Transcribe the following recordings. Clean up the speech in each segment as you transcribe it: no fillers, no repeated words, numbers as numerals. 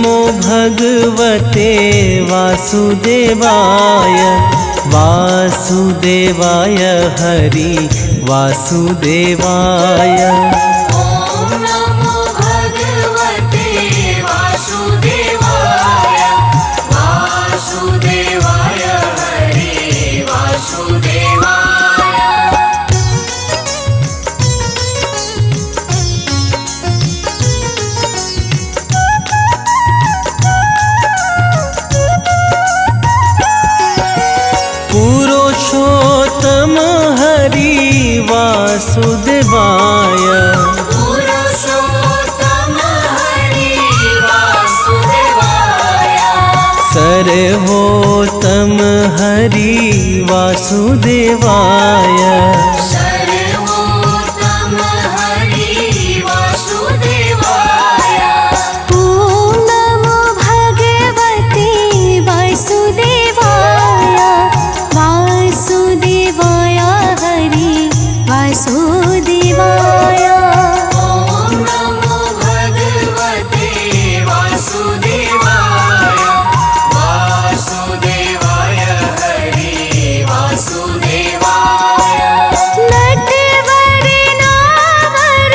नमो भगवते वासुदेवाय वासुदेवाय हरि वासुदेवाय। ॐ नमो भगवते वासुदेवाय वासुदेवाय हरि वासुदेवाय। पुरुषोत्तम हरि वासुदेवाय पुरुषोत्तम हरि वासुदेवाय। सर्वोत्तम हरि वासुदेवाय। सर्वोत्तम हरि वासुदेवाय। ॐ नमो भगवते वासुदेवाय वासुदेवाय हरि वासुदेवाय। ॐ नमो भगवते वासुदेवाय वासुदेवाय हरि वासुदेवाय। नटवर नावर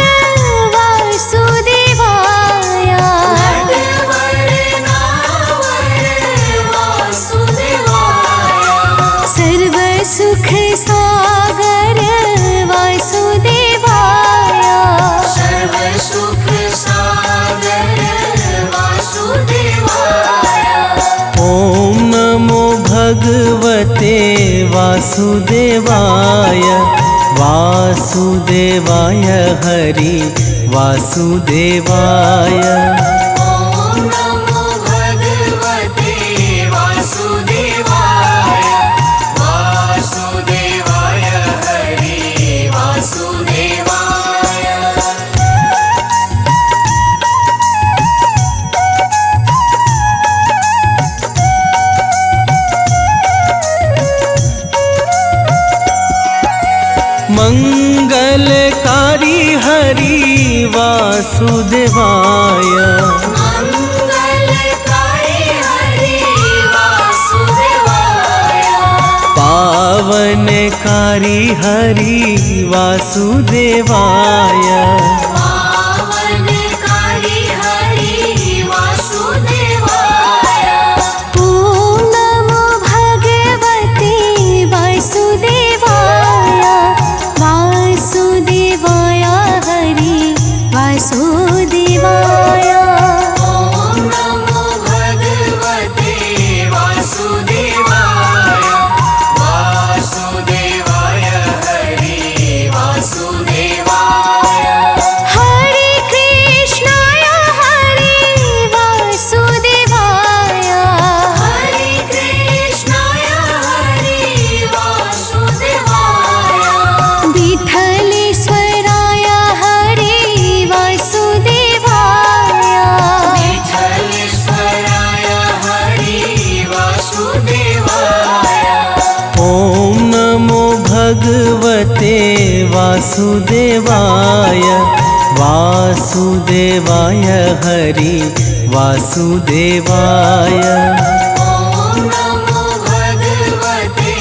वासुदेवाय नटवर नावर वासुदेवाय। सर्व सुख सागर वासुदेवाय सर्व सुख सागर वासुदेवाय। ॐ नमो भगवते वासुदेवाय वासुदेवाय हरि वासुदेवाय। ॐ नमो भगवते वासुदेवाय वासुदेवाय हरि वासुदेवाय। मंगलकारी हरि वासुदेवाय मंगलकारी हरि वासुदेवाय। पावनकारी हरि वासुदेवाय। पावनकारी हरि वासुदेवाय। ॐ नमो भगवते वासुदेवाय वासुदेवाय हरि वासुदेवाय। ॐ नमो भगवते वासुदेवाय वासुदेवाय हरि वासुदेवाय। हरे कृष्णाय हरे वासुदेवाय हरे कृष्णाय हरि वासुदेवाय। विठलेश्वराय हरे वासुदेवाय विठलेश्वराय हरि वासुदेवाय। ॐ नमो भगवते वासुदेवाय वासुदेवाय हरि वासुदेवाय। ॐ नमो भगवते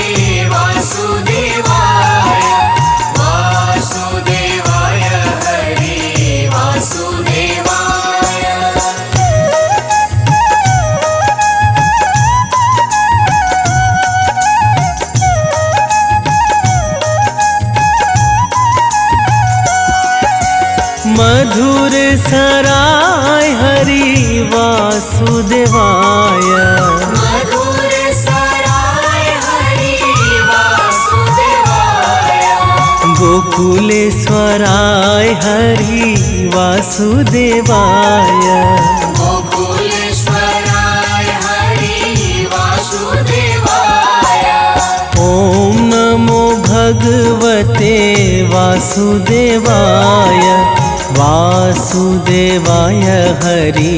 वासुदेवाय वासुदेवाय हरि वासुदेवाय। मधुर सराय हरि वासुदेवाय मधुर सराय हरि वासुदेवाय। गोकुलेश्वराय हरि वासुदेवाय। गोकुलेश्वराय हरि वासुदेवाय। ॐ नमो भगवते वासुदेवाय वासुदेवाय हरि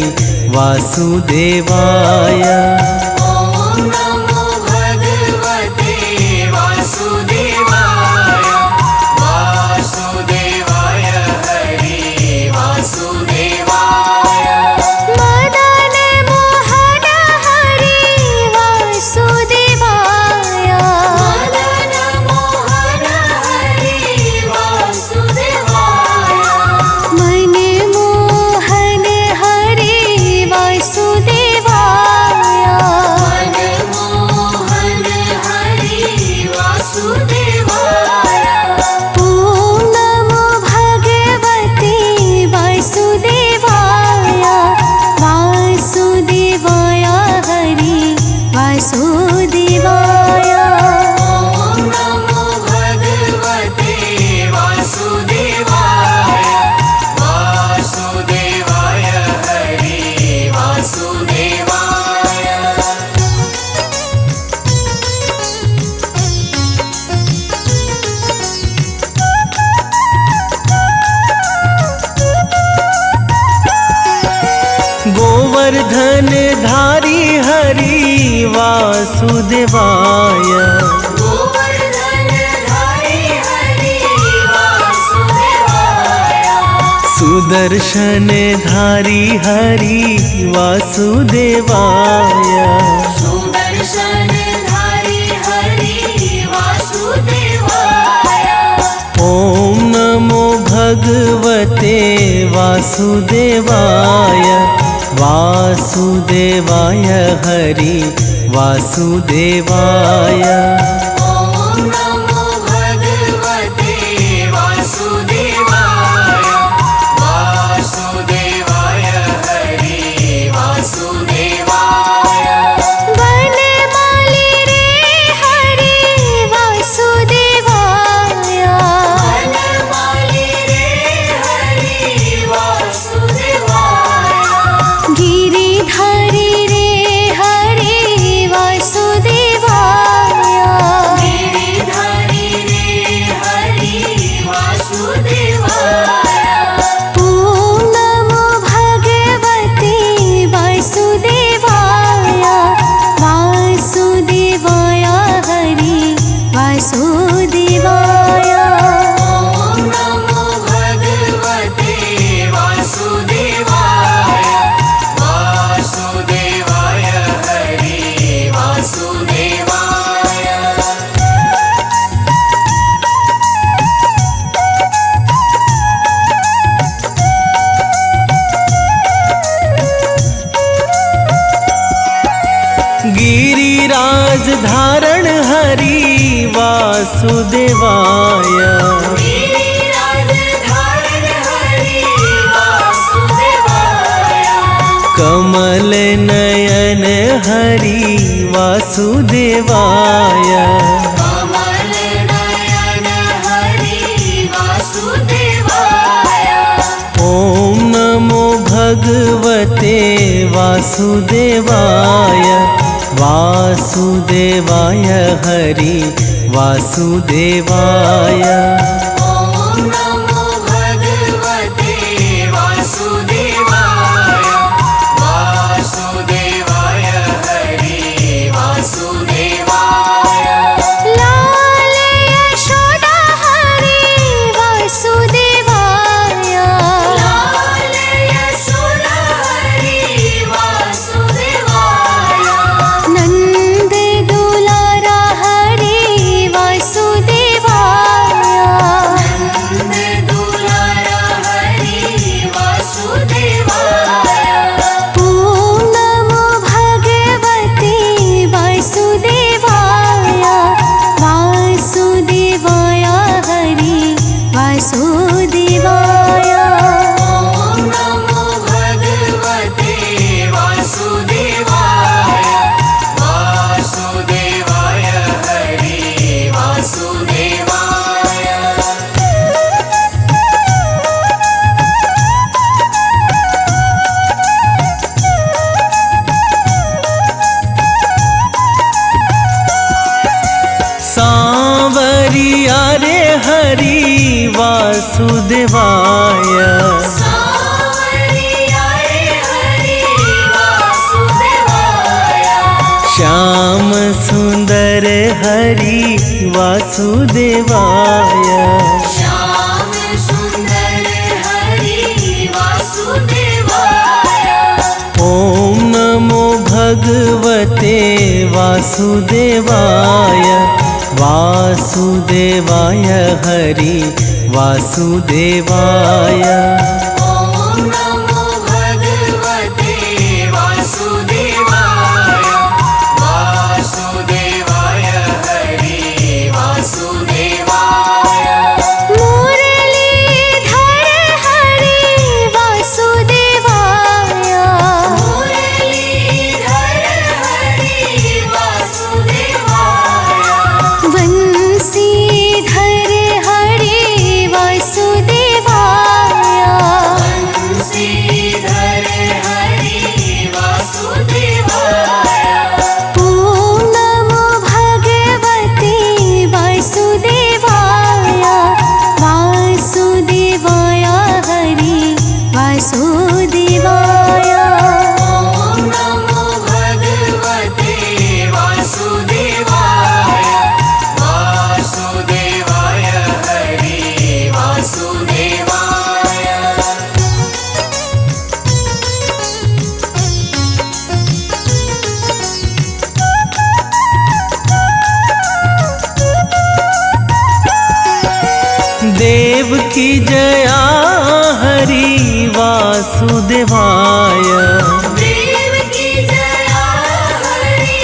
वासुदेवाय। ॐ नमो भगवते वासुदेवाय वासुदेवाय हरि वासुदेवाय। मदन गोवर्धन धारी हरि वासुदेवाय गोवर्धन धारी हरि वासुदेवाय सुदर्शन धारी हरि वासुदेवाय सुदर्शन धारी हरि वासुदेवाय ॐ नमो भगवते वासुदेवाय वासुदेवाय हरि वासुदेवाय ॐ नमो भगवते वासुदेवाय वासुदेवाय हरि वासुदेवाय वनमाली रे हरि वासुदेवाय वनमाली रे हरि वासुदेवाय गिरिधारी रे हरि वासुदेवाय गिरिधारी रे हरि वासुदेवाय ॐ नमो भगवते वासुदेवाय वासुदेवाय हरि वासुदेवाय ॐ नमो भगवते वासुदेवाय वासुदेवाय हरि वासुदेवाय गिरिराज धारण हरि वासुदेवाय गिरिराज धारण हरि वासुदेवाय कमल नयन हरि वासुदेवाय कमल नयन हरि वासुदेवाय ॐ नमो भगवते वासुदेवाय वासुदेवाय हरि वासुदेवाय ॐ नमो भगवते वासुदेवाय वासुदेवाय हरि वासुदेवाय लाल यशोदा हरि वासुदेवाय लाल यशोदा हरि वासुदेवाय नंद दुलारा हरि वासुदेवाय नंद दुलारा हरि वासुदेवाय ॐ नमो भगवते वासुदेवाय वासुदेवाय हरि वासुदेवाय ॐ नमो भगवते वासुदेवाय वासुदेवाय हरि वासुदेवाय सांवरिया रे हरि वासुदेवाय सांवरिया रे हरि वासुदेवाय श्याम सुंदर हरि वासुदेवाय श्याम सुंदर हरि वासुदेवाय ॐ नमो भगवते वासुदेवाय वासुदेवाय हरि वासुदेवाय ॐ नमो भगवते वासुदेवाय वासुदेवाय हरि वासुदेवाय मुरलीधर हरि वासुदेवाय मुरलीधर हरि वासुदेवाय वंशीधर हरि वासुदेवाय देव की जया हरि वासुदेवाय। देव की जया हरि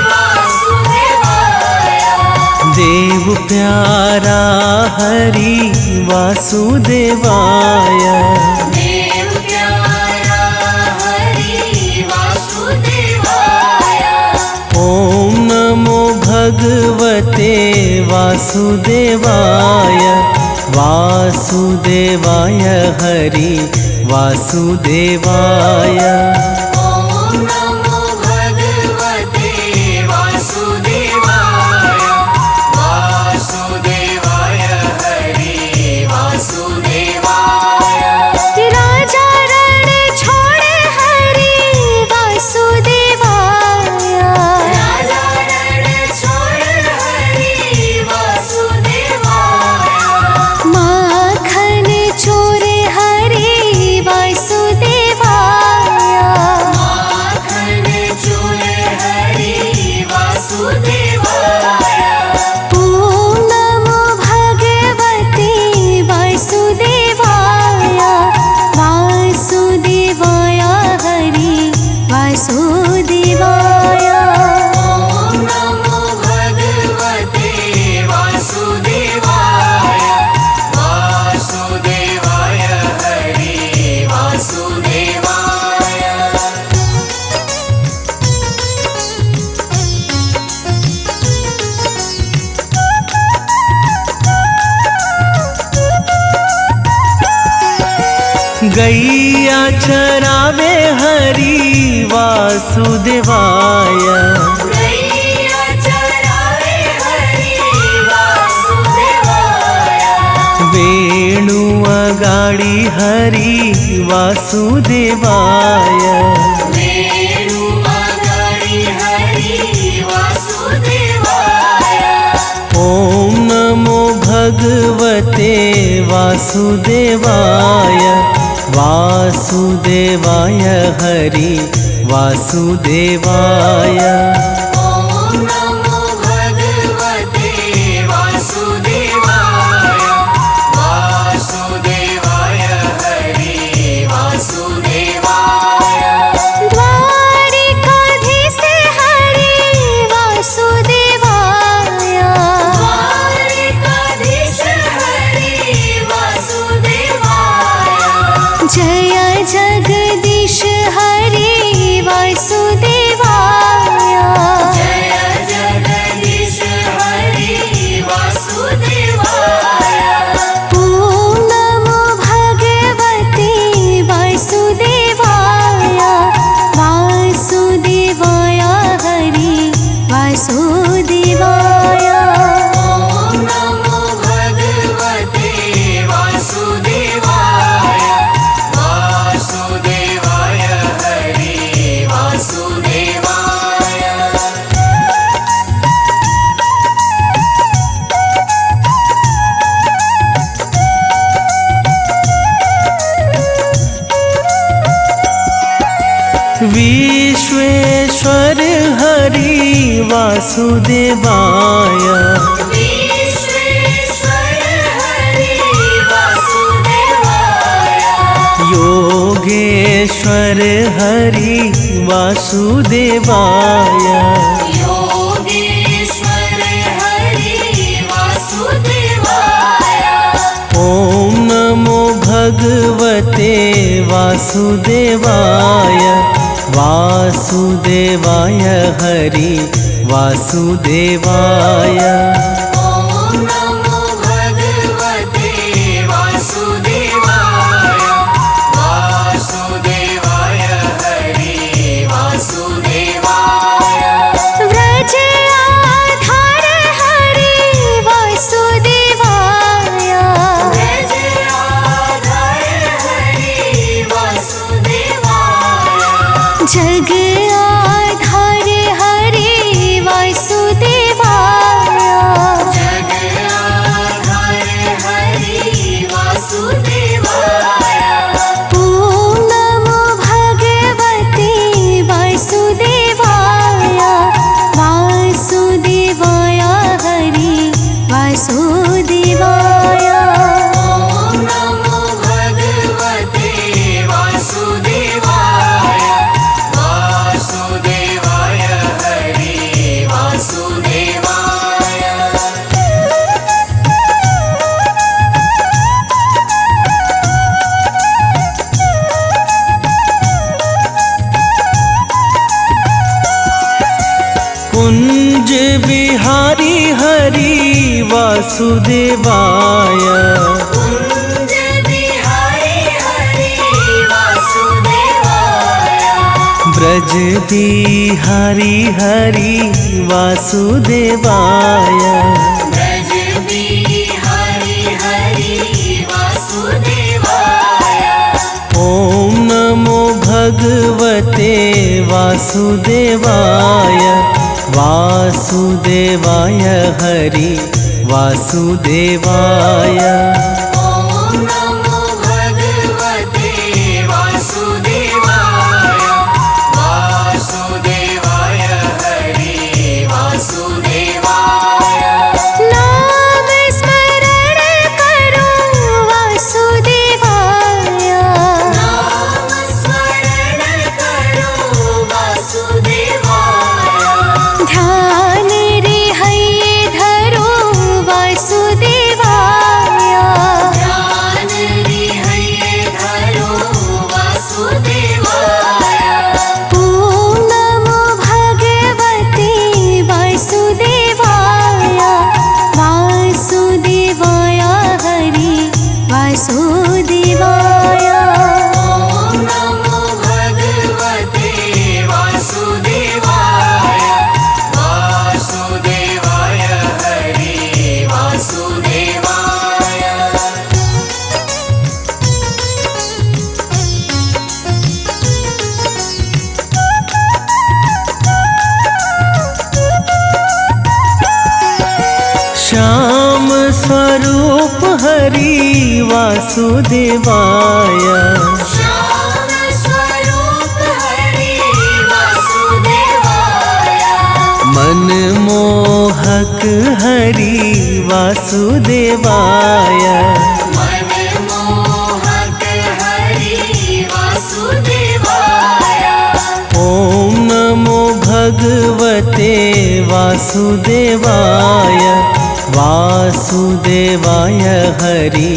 वासुदेवाय। देव प्यारा हरि वासुदेवाय। देव प्यारा हरि वासुदेवाय। ओम नमो भगवते वासुदेवाय। वासुदेवाय हरि वासुदेवाय। ओम नमो भगवते वासुदेवाय। वासुदेवाय हरि वासुदेवाय। राजा रण छोड़े हरि वासुदेवाय। राजा रण छोड़ हरि वासुदेवाय। माखन चोरे हरि वासुदेवाय। माखन चोरे हरि वासुदेवाय। ओम नमो भगवते वासुदेवाय। वासुदेवाय हरि वासुदेवाय। ओम नमो भगवते वासुदेवाय। वासुदेवाय हरि वासुदेवाय। गैया चरावे हरि वासुदेवाय। गैया चरावे हरि वासुदेवाय। वेणु अगाड़ी हरि वासुदेवाय। वेणु अगाड़ी हरि वासुदेवाय। ओम नमो भगवते वासुदेवाय। वासुदेवाय हरि वासुदेवाय। ओम नमो भगवते वासुदेवाय। वासुदेवाय हरि वासुदेवाय। द्वारिकाधीश हरि वासुदेवाय। द्वारिकाधीश हरि वासुदेवाय। जय जगदीश हरि वासुदेवाय। जय जगदीश हरि वासुदेवाय। ओम नमो भगवते वासुदेवाय। वासुदेवाय हरि वासुदेवाय। ओम नमो भगवते वासुदेवाय। वासुदेवाय हरि वासुदेवाय। विश्वेश्वर हरि वासुदेवाय। विश्वेश्वर हरि वासुदेवाय। योगेश्वर हरि वासुदेवाय। योगेश्वर हरि वासुदेवाय। ओम नमो भगवते वासुदेवाय। वासुदेवाय हरि वासुदेवाय। ओम नमो भगवते वासुदेवाय। वासुदेवाय हरि वासुदेवाय। व्रज आधार हरि वासुदेवाय। व्रज आधार हरि वासुदेवाय। जग आधार हरि वासुदेवाय। वासुदेवाय कुंज बिहारी हरि वासुदेवाय ब्रज बिहारी हरि वासुदेवाय ब्रज बिहारी हरि वासुदेवाय ॐ नमो भगवते वासुदेवाय वासुदेवाय हरि वासुदेवाय ॐ नमो भगवते वासुदेवाय वासुदेवाय हरि वासुदेवाय नाम स्मरण करो वासुदेवाय नाम स्मरण करो वासुदेवाय ध्यान रे हये धरो वासुदेवाय ध्यान रे हये धरो वासुदेवाय ॐ नमो भगवते वासुदेवाय वासुदेवाय हरि वासुदेवाय ॐ नमो भगवते वासुदेवाय वासुदेवाय हरि वासुदेवाय श्याम स्वरूप हरि वासुदेवाय श्याम स्वरूप हरि वासुदेवाय मनमोहक हरि वासुदेवाय मनमोहक हरि वासुदेवाय ॐ नमो भगवते वासुदेवाय वासुदेवाय हरि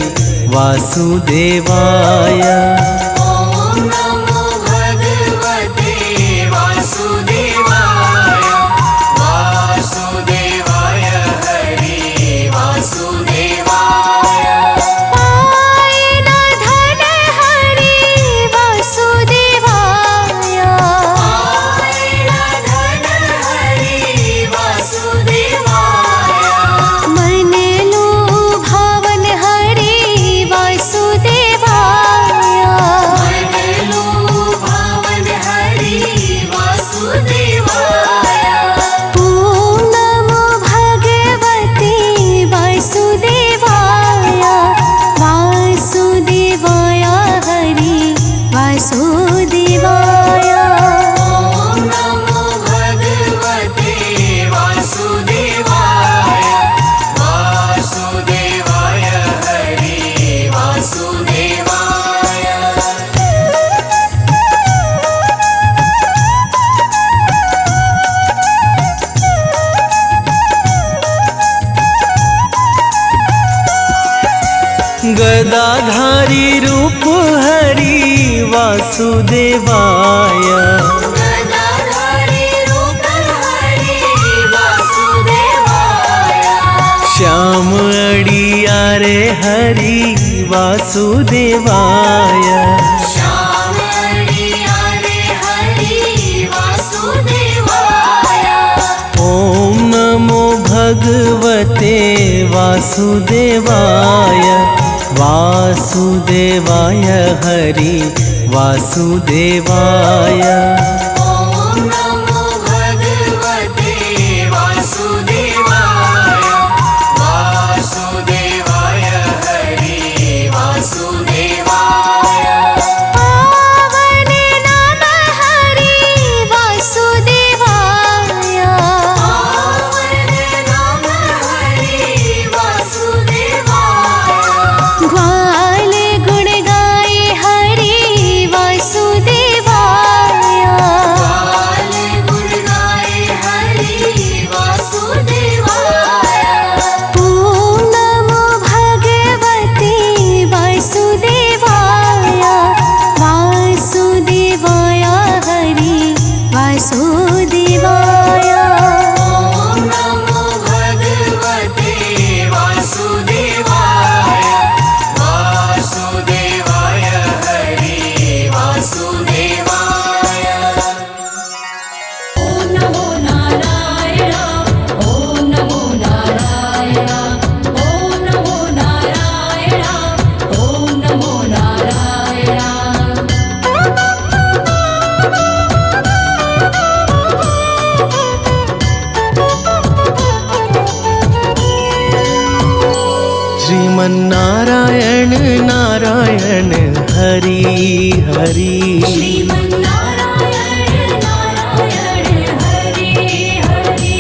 वासुदेवाय ॐ नमो भगवते वासुदेवाय वासुदेवाय हरि वासुदेवाय पाय न धन हरि वासुदेवाय धन हरि वासुदेवाय मन लुभावन हरि वासुदेवाय मनलुभावन हरि वासुदेवाय ॐ नमो भगवते वासुदेवाय वासुदेवाय हरि वासुदेवाय ॐ नमो भगवते वासुदेवाय वासुदेवाय हरि वासुदेवाय गदाधारी रूप हरि वासुदेवाय गदाधारी रूप हरि वासुदेवाय श्याम अड़ियारे हरि वासुदेवाय श्याम अड़ियारे हरि वासुदेवाय ॐ नमो भगवते वासुदेवाय वासुदेवाय हरि वासुदेवाय ॐ नमो भगवते वासुदेवाय वासुदेवाय हरि वासुदेवाय पावन नाम हरि वासुदेवाय पावन नाम हरि वासुदेवाय ग्वाल गुण गाए हरि वासुदेवाय श्रीमन्नारायण नारायण हरि हरि श्रीमन्नारायण नारायण हरि हरि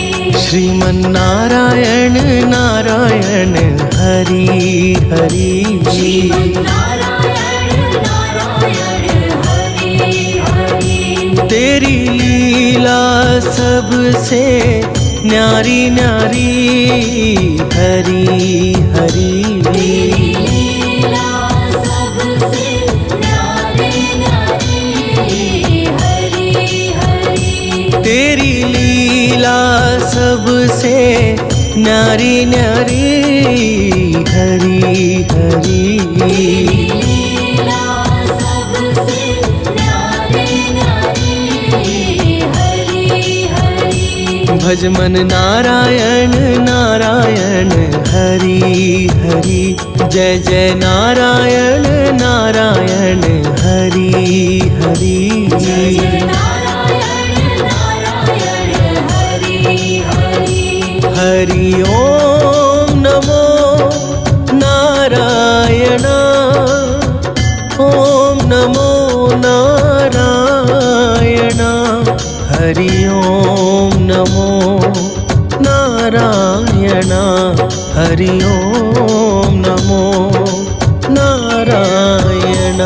श्रीमन्नारायण नारायण हरि हरि श्रीमन्नारायण नारायण हरि हरि तेरी लीला सबसे न्यारी न्यारी हरि हरि लीला सबसे न्यारी न्यारी हरि हरि तेरी लीला सबसे न्यारी न्यारी हरि हरि लीला सबसे न्यारी न्यारी हरि हरि भज मन नारायण नारायण हरि हरि जय जय नारायण नारायण हरि हरि नारायण नारायण हरि हरि हरि ओम नमो नारायण ओम नमो नारायण हरि ओम नमो नारायण हरि ओम नमो नारायण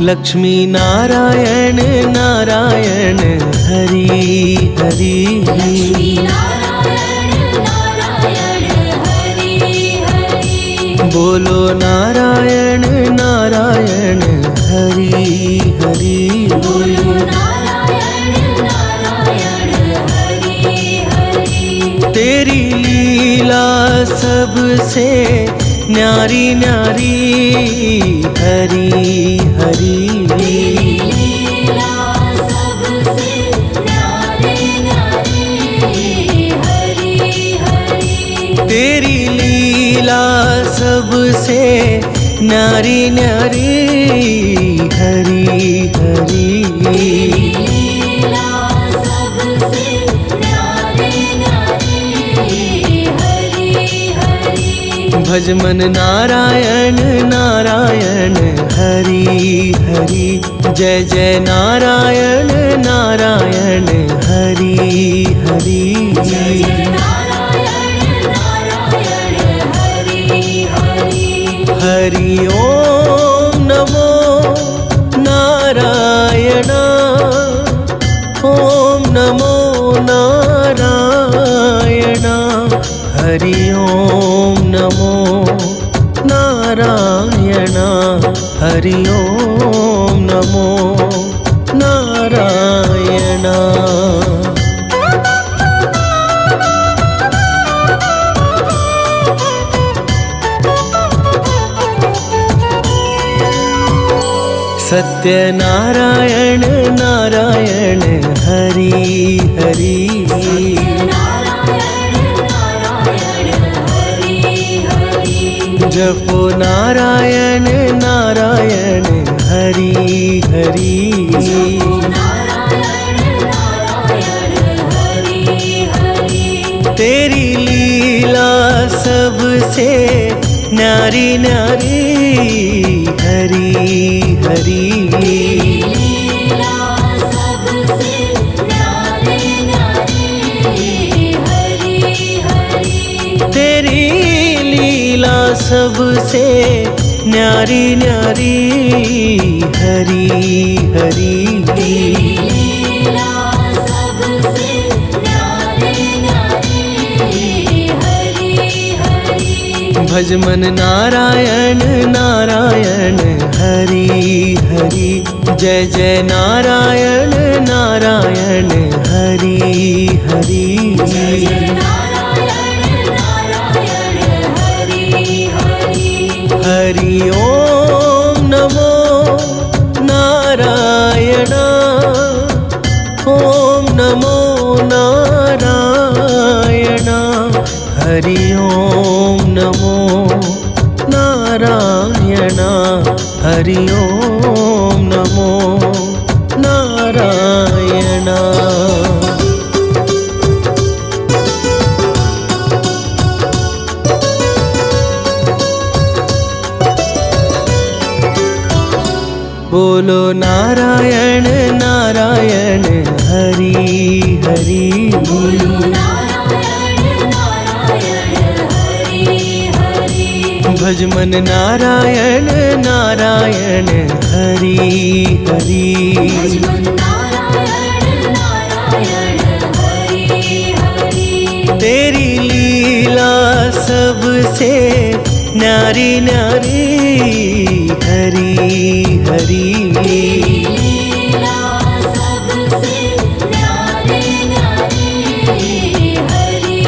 लक्ष्मी नारायण नारायण हरि हरि नारायण नारायण हरि हरि बोलो नारायण नारायण हरि हरि बोलो नारायण नारायण हरि हरि तेरी लीला सबसे न्यारी न्यारी हरि हरि लीला सबसे न्यारी न्यारी हरि हरि तेरी लीला सबसे न्यारी न्यारी हरि हरि लीला सबसे न्यारी न्यारी हरि हरि भज मन नारायण नारायण हरि हरि जय जय नारायण नारायण हरि हरि नारायण नारायण हरि हरि हरि ओम नमो नारायण ओम नमो नारायण हरि ओम नमो नारायण हरि ओम नमो नारायण सत्यनारायण नारायण हरि हरि नारायण नारायण हरि हरि जपो नारायण नारायण हरि हरि नारायण नारायण हरि हरि तेरी लीला सबसे न्यारी न्यारी हरि हरि लीला सबसे न्यारी न्यारी हरि हरि तेरी लीला सबसे न्यारी न्यारी हरि हरि लीला सबसे न्यारी न्यारी हरि हरि भज मन नारायण नारायण हरि हरि जय जय नारायण नारायण हरि हरि नारायण नारायण हरि हरि हरि ओम नमो नारायण ओम नमो नारायण हरि ओम नमो नारायण हरि ओम नमो बोलो नारायण नारायण हरि हरि। बोलो नारायण नारायण हरि हरि। भज मन नारायण नारायण हरि हरि। भज मन नारायण नारायण हरि हरि। तेरी लीला सबसे न्यारी न्यारी हरि हरि। लीला सबसे न्यारी न्यारी हरि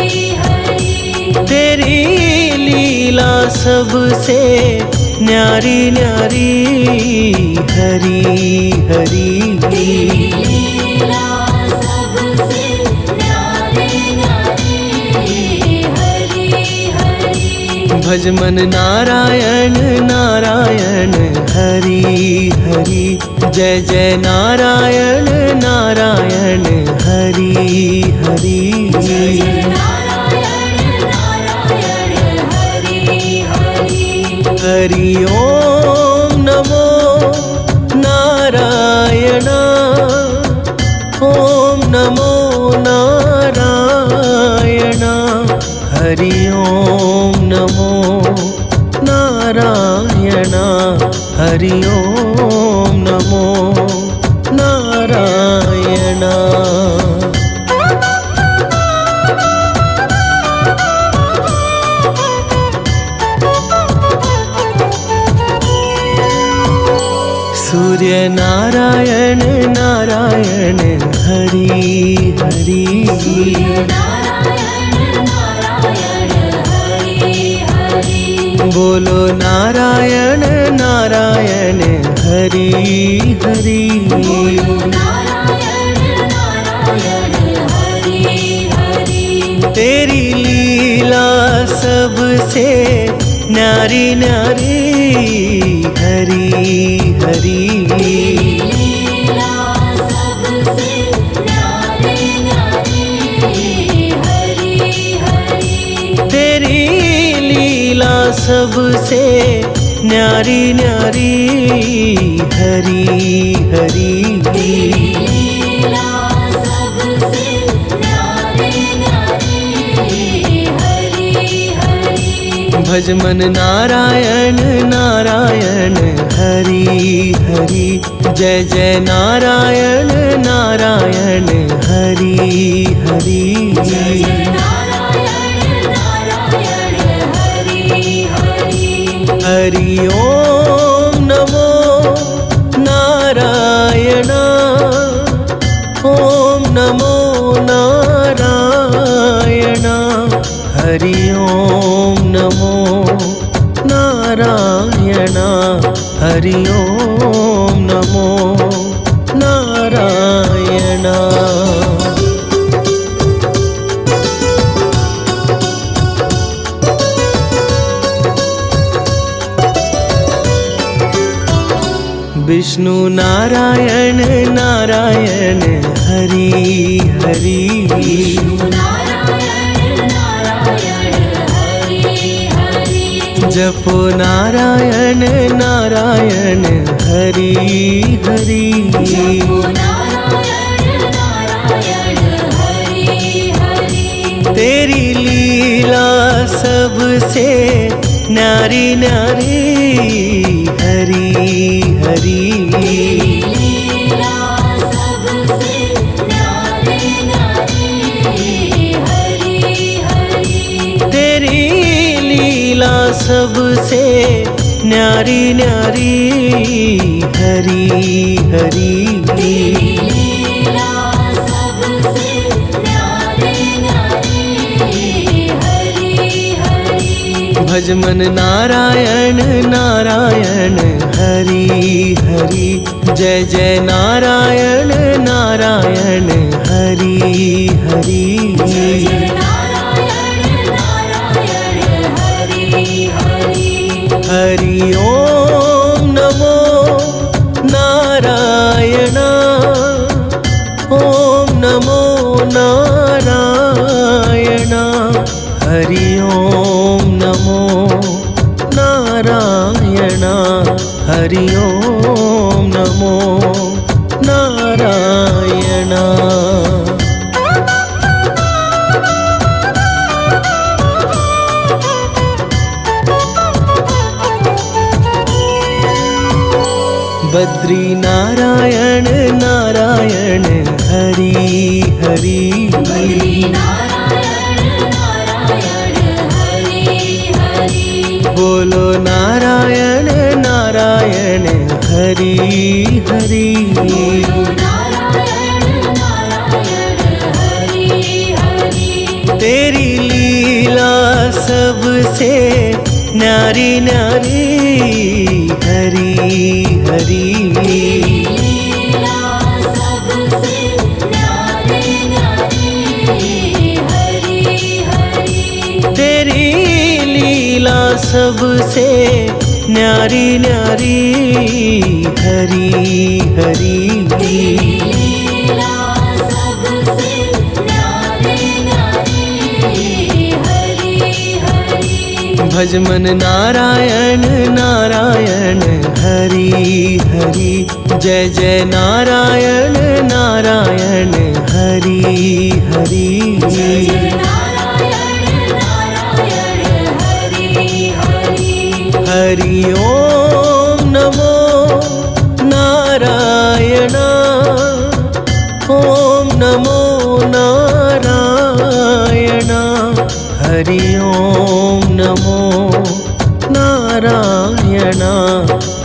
हरि। तेरी लीला सबसे न्यारी न्यारी हरि हरि। लीला सबसे न्यारी न्यारी हरि हरि। भज मन नारायण नारायण हरि हरि। जय जय नारायण नारायण हरि हरि। जय नारायण नारायण हरि हरि। हरि ओम नमो नारायण। ओम नमो नारायण। हरि ओम नमो नारायण। हरि ओम नमो नारायण। सूर्य नारायण नारायण हरि हरि। नारायण नारायण हरि हरि। बोलो नारायण नारायण हरि हरि। बोलो नारायण नारायण हरि हरि। तेरी लीला सबसे न्यारी न्यारी हरि हरि। लीला सबसे न्यारी न्यारी हरि हरि। तेरी लीला सबसे न्यारी न्यारी हरि हरि। लीला सबसे न्यारी न्यारी हरि हरि। भज मन नारायण नारायण हरि हरि। जय जय नारायण नारायण हरि हरि। जय नारायण नारायण हरि हरि। हरि ओम नमो नारायण। ओम नमो नारायण। हरि ओम नमो नारायण। हरि ओम नमो नारायण। विष्णु नारायण नारायण हरि हरि। नारायण नारायण हरि हरि। जपो नारायण नारायण हरि हरि। नारायण नारायण हरि हरि। तेरी लीला सबसे न्यारी न्यारी हरि हरि। लीला सबसे न्यारी न्यारी हरि हरि। तेरी लीला सबसे न्यारी न्यारी हरि हरि। लीला सबसे न्यारी न्यारी हरि हरि। भज मन नारायण नारायण हरि हरि। जय जय नारायण नारायण हरि हरि। जय नारायण नारायण हरि हरि। हरि ओम नमो नारायण। ओम नमो नारायण। हरि ओम नमो नारायण। हरि ओम नमो बद्री नारायण नारायण हरि हरि बद्री नारायण नारायण हरि हरि बोलो नारायण नारायण हरि हरि बोलो नारायण नारायण हरि हरि तेरी लीला सबसे न्यारी न्यारी हरि हरि लीला सबसे न्यारी न्यारी हरि हरि तेरी लीला सबसे न्यारी न्यारी हरि हरि लीला सबसे न्यारी न्यारी हरि हरि भज मन नारायण नारायण हरि हरि जय जय नारायण नारायण हरि हरि जय नारायण नारायण हरि हरि हरि ओम नमो नारायण ओम नमो नारायण हरि ओम नमो नारायण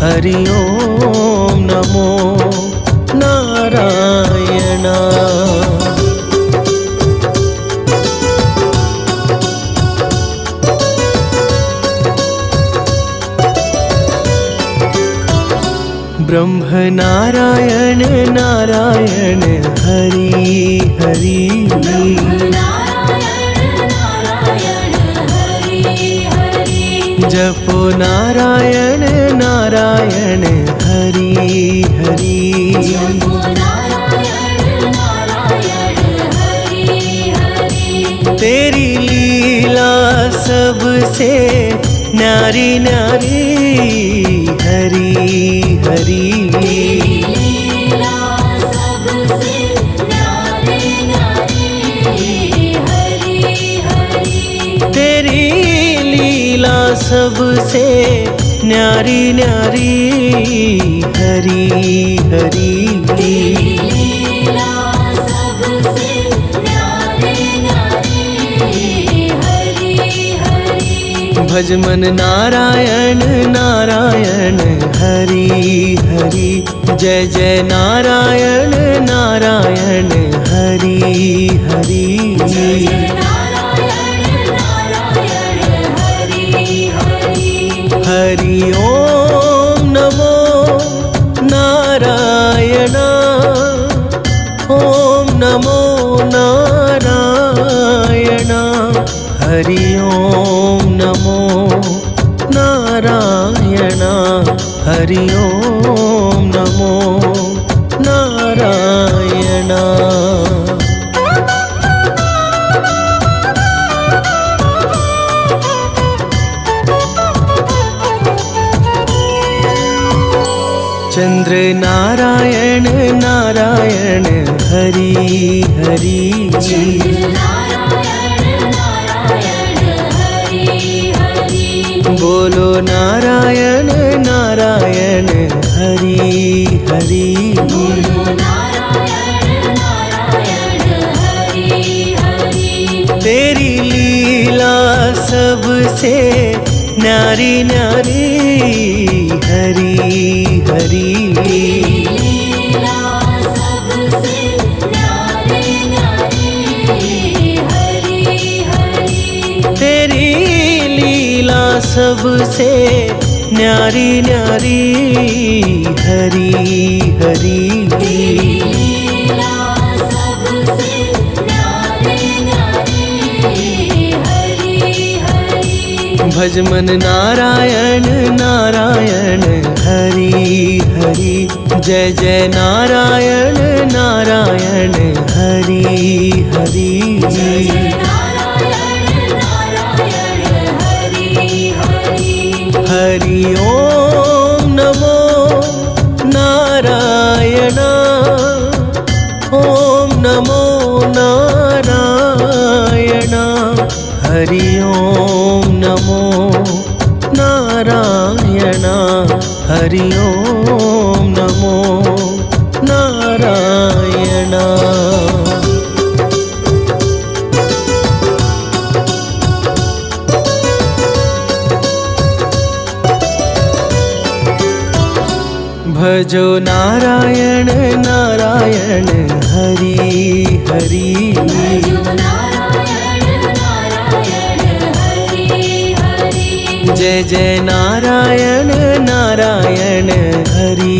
हरि ओम नमो नारायण ब्रह्म नारायण नारायण हरि हरि नारायण नारायण हरि हरि जपो नारायण नारायण हरि हरि जपो नारायण नारायण हरि हरि तेरी लीला सबसे न्यारी न्यारी हरि हरि लीला सबसे न्यारी न्यारी हरि हरि तेरी लीला सबसे न्यारी न्यारी हरि हरि लीला सबसे न्यारी न्यारी हरि हरि भज मन नारायण नारायण हरि हरि जय जय नारायण नारायण हरि हरि जय नारायण नारायण हरि हरि हरि ओम नमो नारायण ओम नमो नारायण हरि ओम नमो नारायण हरि ओम नमो नारायण चंद्र नारायण नारायण हरि हरि नारायण नारायण हरि हरि बोलो नारायण नारायण हरि हरि बोलो नारायण नारायण हरि हरि तेरी लीला सबसे न्यारी न्यारी हरि हरि लीला सबसे न्यारी न्यारी हरि हरि तेरी लीला सबसे न्यारी न्यारी हरि हरि लीला सबसे न्यारी न्यारी हरि हरि भज मन नारायण नारायण हरि हरि जय जय नारायण नारायण हरि हरि जय नारायण नारायण हरि हरि हरि ओम नमो नारायण ओम नमो नारायण हरि ओम नमो नारायण हरि ओम नमो नारायणा। भजो नारायण नारायण हरि हरि। भजो नारायण नारायण हरि हरि। जय जय नारायण नारायण हरि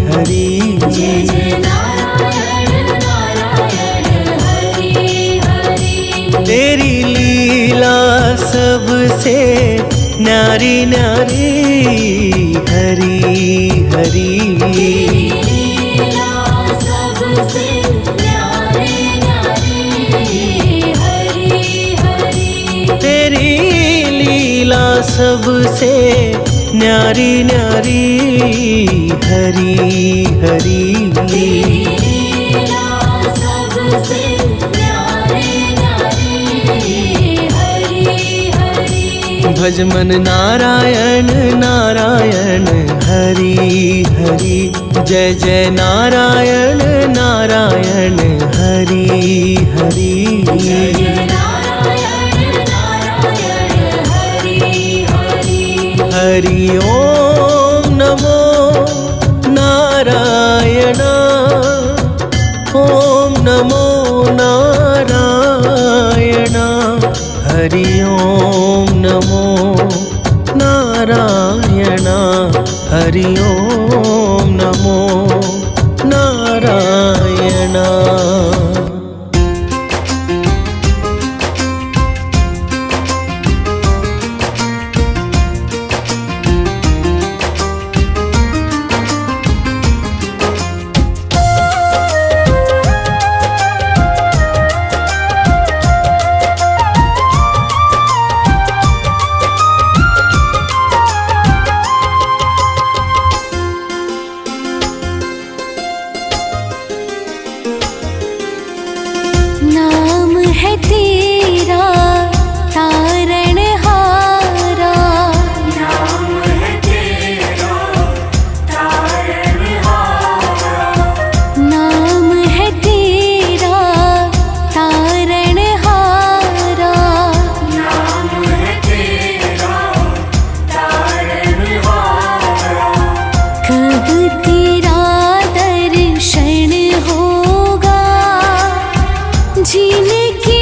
हरि। जय जय नारायण नारायण हरि हरि। तेरी लीला सबसे न्यारी न्यारी हरि हरि। लीला सबसे न्यारी न्यारी हरि हरि। तेरी लीला सबसे न्यारी न्यारी हरि हरि। लीला सबसे न्यारी न्यारी हरि हरि। भज मन नारायण नारायण हरि हरि। जय जय नारायण नारायण हरि हरि। जय जय नारायण नारायण हरि हरि। हरि ओम नमो नारायण। ओम नमो नारायण। हरि ओम नमो नारायण। हरि ओम नमो नारायण। नाम है तेरा तारणहारा। नाम है तेरा तारणहारा। नाम है तेरा तारणहारा। नाम है तेरा तारणहारा। कब तेरा दर्शन होगा जिनकी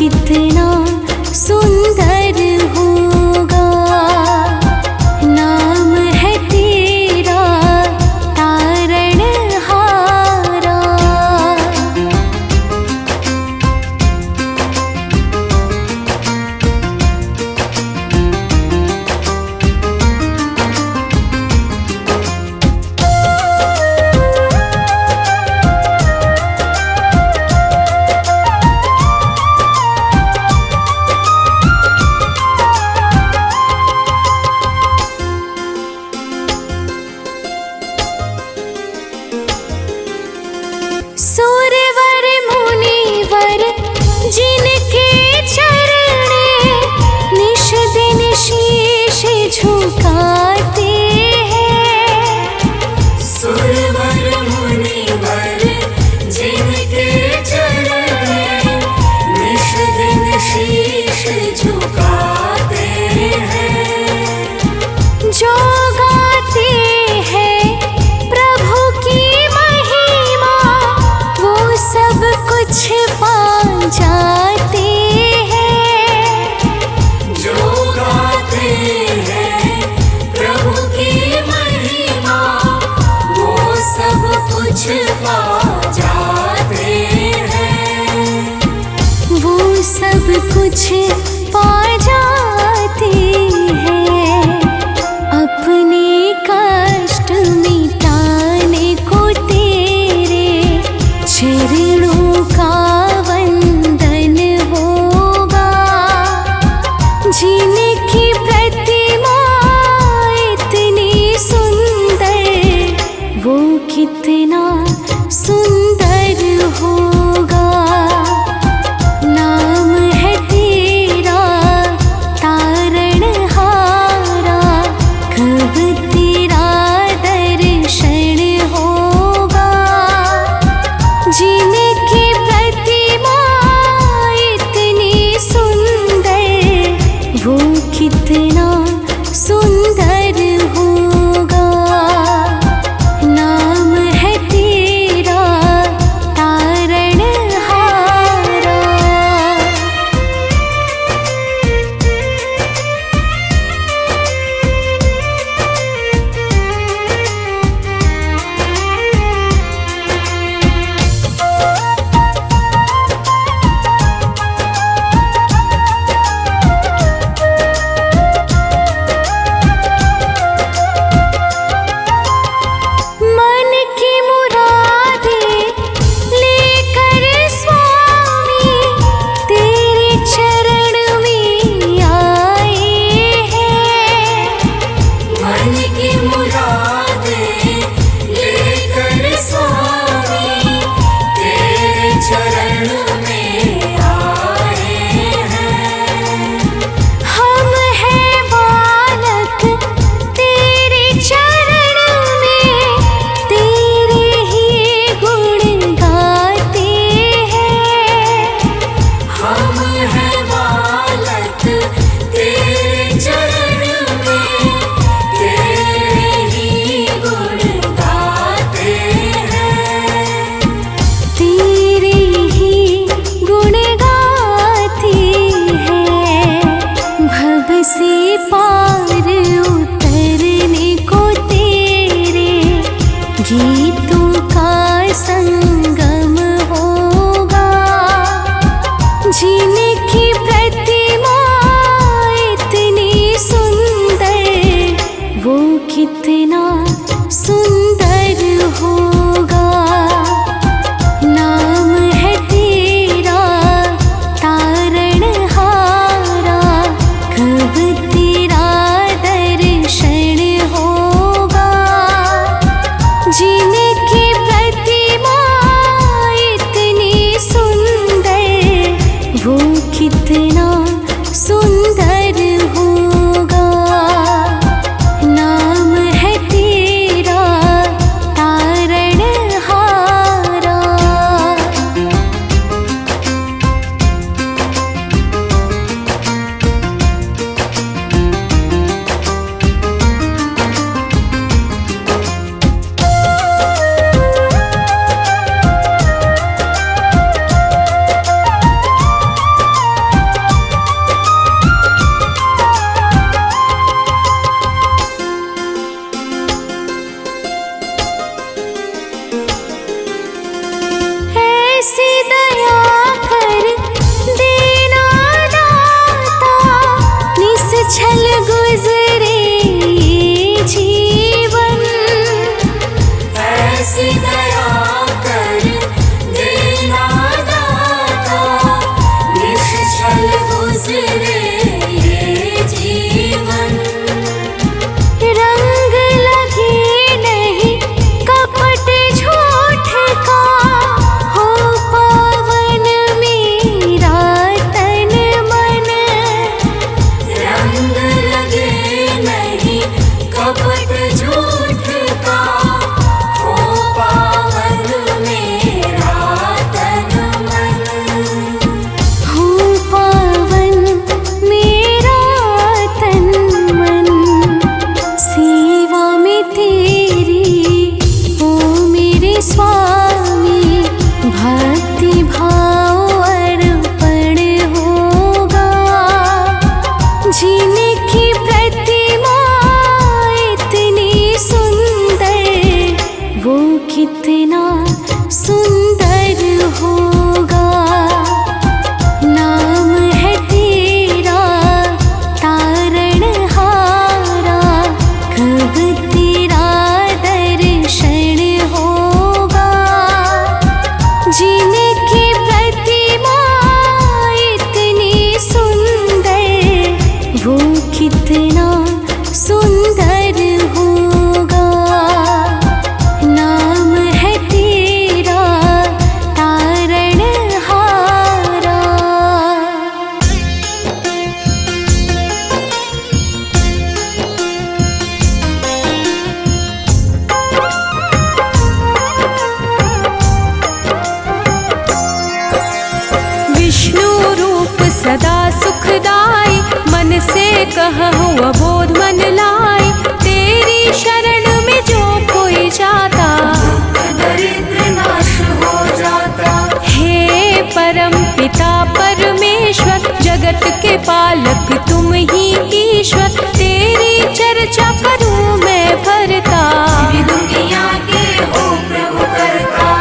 कितना सुंदर होगा। नाम है तेरा तारणहारा। सूरवर मुनिवर जिनके चरणे निश दिन शीश झुकाते हैं। सुरवर मुनिवर जिनके चरणे निश दिन शीश झुकाते हैं। जो गाते हैं प्रभु की महिमा वो सब कुछ पा जाते हैं। जो गाते हैं प्रभु की महिमा वो सब कुछ पा जाते हैं। वो सब कुछ पा जाते हैं। अपने कष्ट मिटाने को तेरे चरणों का वंदन होगा। जिनकी प्रतिमा इतनी सुंदर वो कितना सुंदर होगा। नाम है तेरा तारणहारा। कब तेरा दर्शन होगा। जिनकी प्रतिमा इतनी सुंदर वो कितना सुंदर होगा। नाम है तेरा तारणहारा। मन की मुरादें लेकर स्वामी तेरे चरण में आए हैं। मन की मुरादें लेकर स्वामी तेरे चरण में आए हैं। हम हैं बालक तेरे चरण में तेरे ही गुण गाते हैं। हम हैं बालक तेरे चरण में तेरे ही गुण गाते हैं। तेरे ही गुण गाते हैं। भव से पार उतरने को तेरे गीतों का संगम होगा। जिनकी प्रतिमा इतनी सुंदर वो कितना सुंदर होगा। नाम है तेरा तारणहारा। कब तेरा दर्शन होगा। जिनकी प्रतिमा इतनी सुंदर वो कितना सुंदर होगा। नाम है तेरा तारणहारा। कितना सुंदर होगा। नाम है तेरा तारणहारा। विष्णु रूप सदा सुखदाई, मन से कहूँ अबोध मन लाई। तेरी शरण में जो कोई जाता, दरिद्र नाश हो जाता। हे परम पिता परमेश्वर, जगत के पालक तुम ही ईश्वर। तेरी चर्चा करूं मैं भरता, दुनिया के हो प्रभु करता।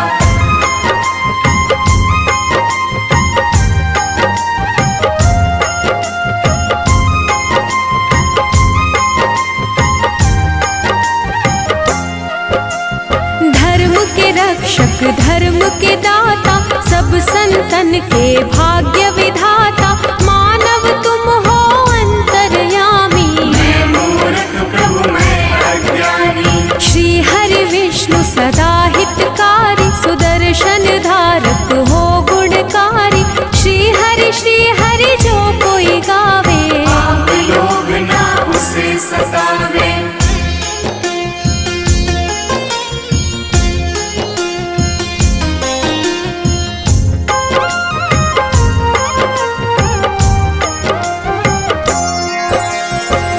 धर्म के रक्षक धर्म के दाता, सब संतन के भाग्य विधाता। मानव तुम हो अंतर्यामी, मैं मूर्ख प्रभु मैं अज्ञानी। श्री हरि विष्णु सदा हितकारी, सुदर्शन धारक हो गुणकारी। श्री हरि जो कोई गावे, आप लोग ना उसे सतावे।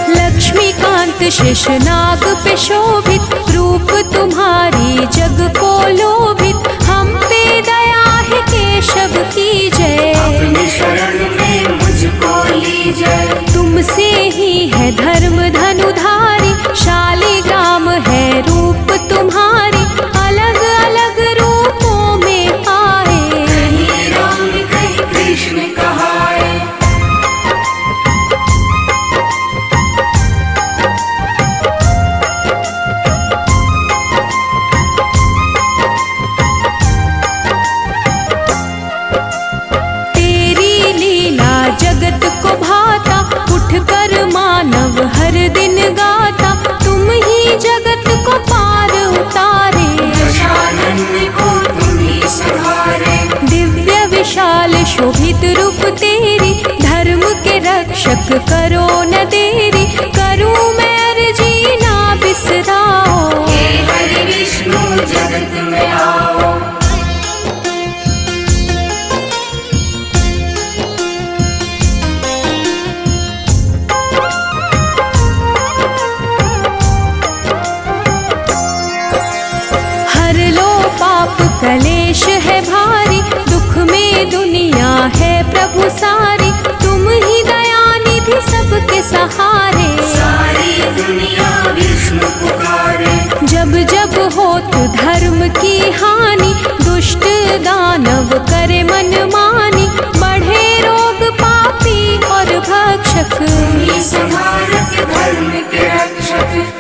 लक्ष्मीकांत शेषनाग पे शोभित, रूप तुम्हारी जग को लोभित। हम पे दया है केशव की जय, अपनी शरण में मुझको लीजिए। तुमसे ही है धर्म धनुधारी। शालिग्राम है रूप तुम्हारी, अलग अलग रूपों में आए। कहीं राम कहीं कृष्ण कहाए। तेरी लीला जगत को भाता, उठ कर मानव हर दिन गाता। तुम ही जगत को पार उतारे, दशानन को तुम ही संहारे। दिव्य विशाल शोभित रूप तेरी, धर्म के रक्षक करो न देरी। करूं मैं अर्जी ना बिसराओ, हे हरि विष्णु जगत में आओ। हर लो पाप कलेश है भारी, दुख में दुनिया है प्रभु सारी। तुम ही दयानिधि सबके सहारे, सारी दुनिया विष्णु पुकारे। जब जब हो तो धर्म की हानि, दुष्ट दानव करे मनमानी। बढ़े रोग पापी और भक्षक, ये संहारक धर्म के रक्षक।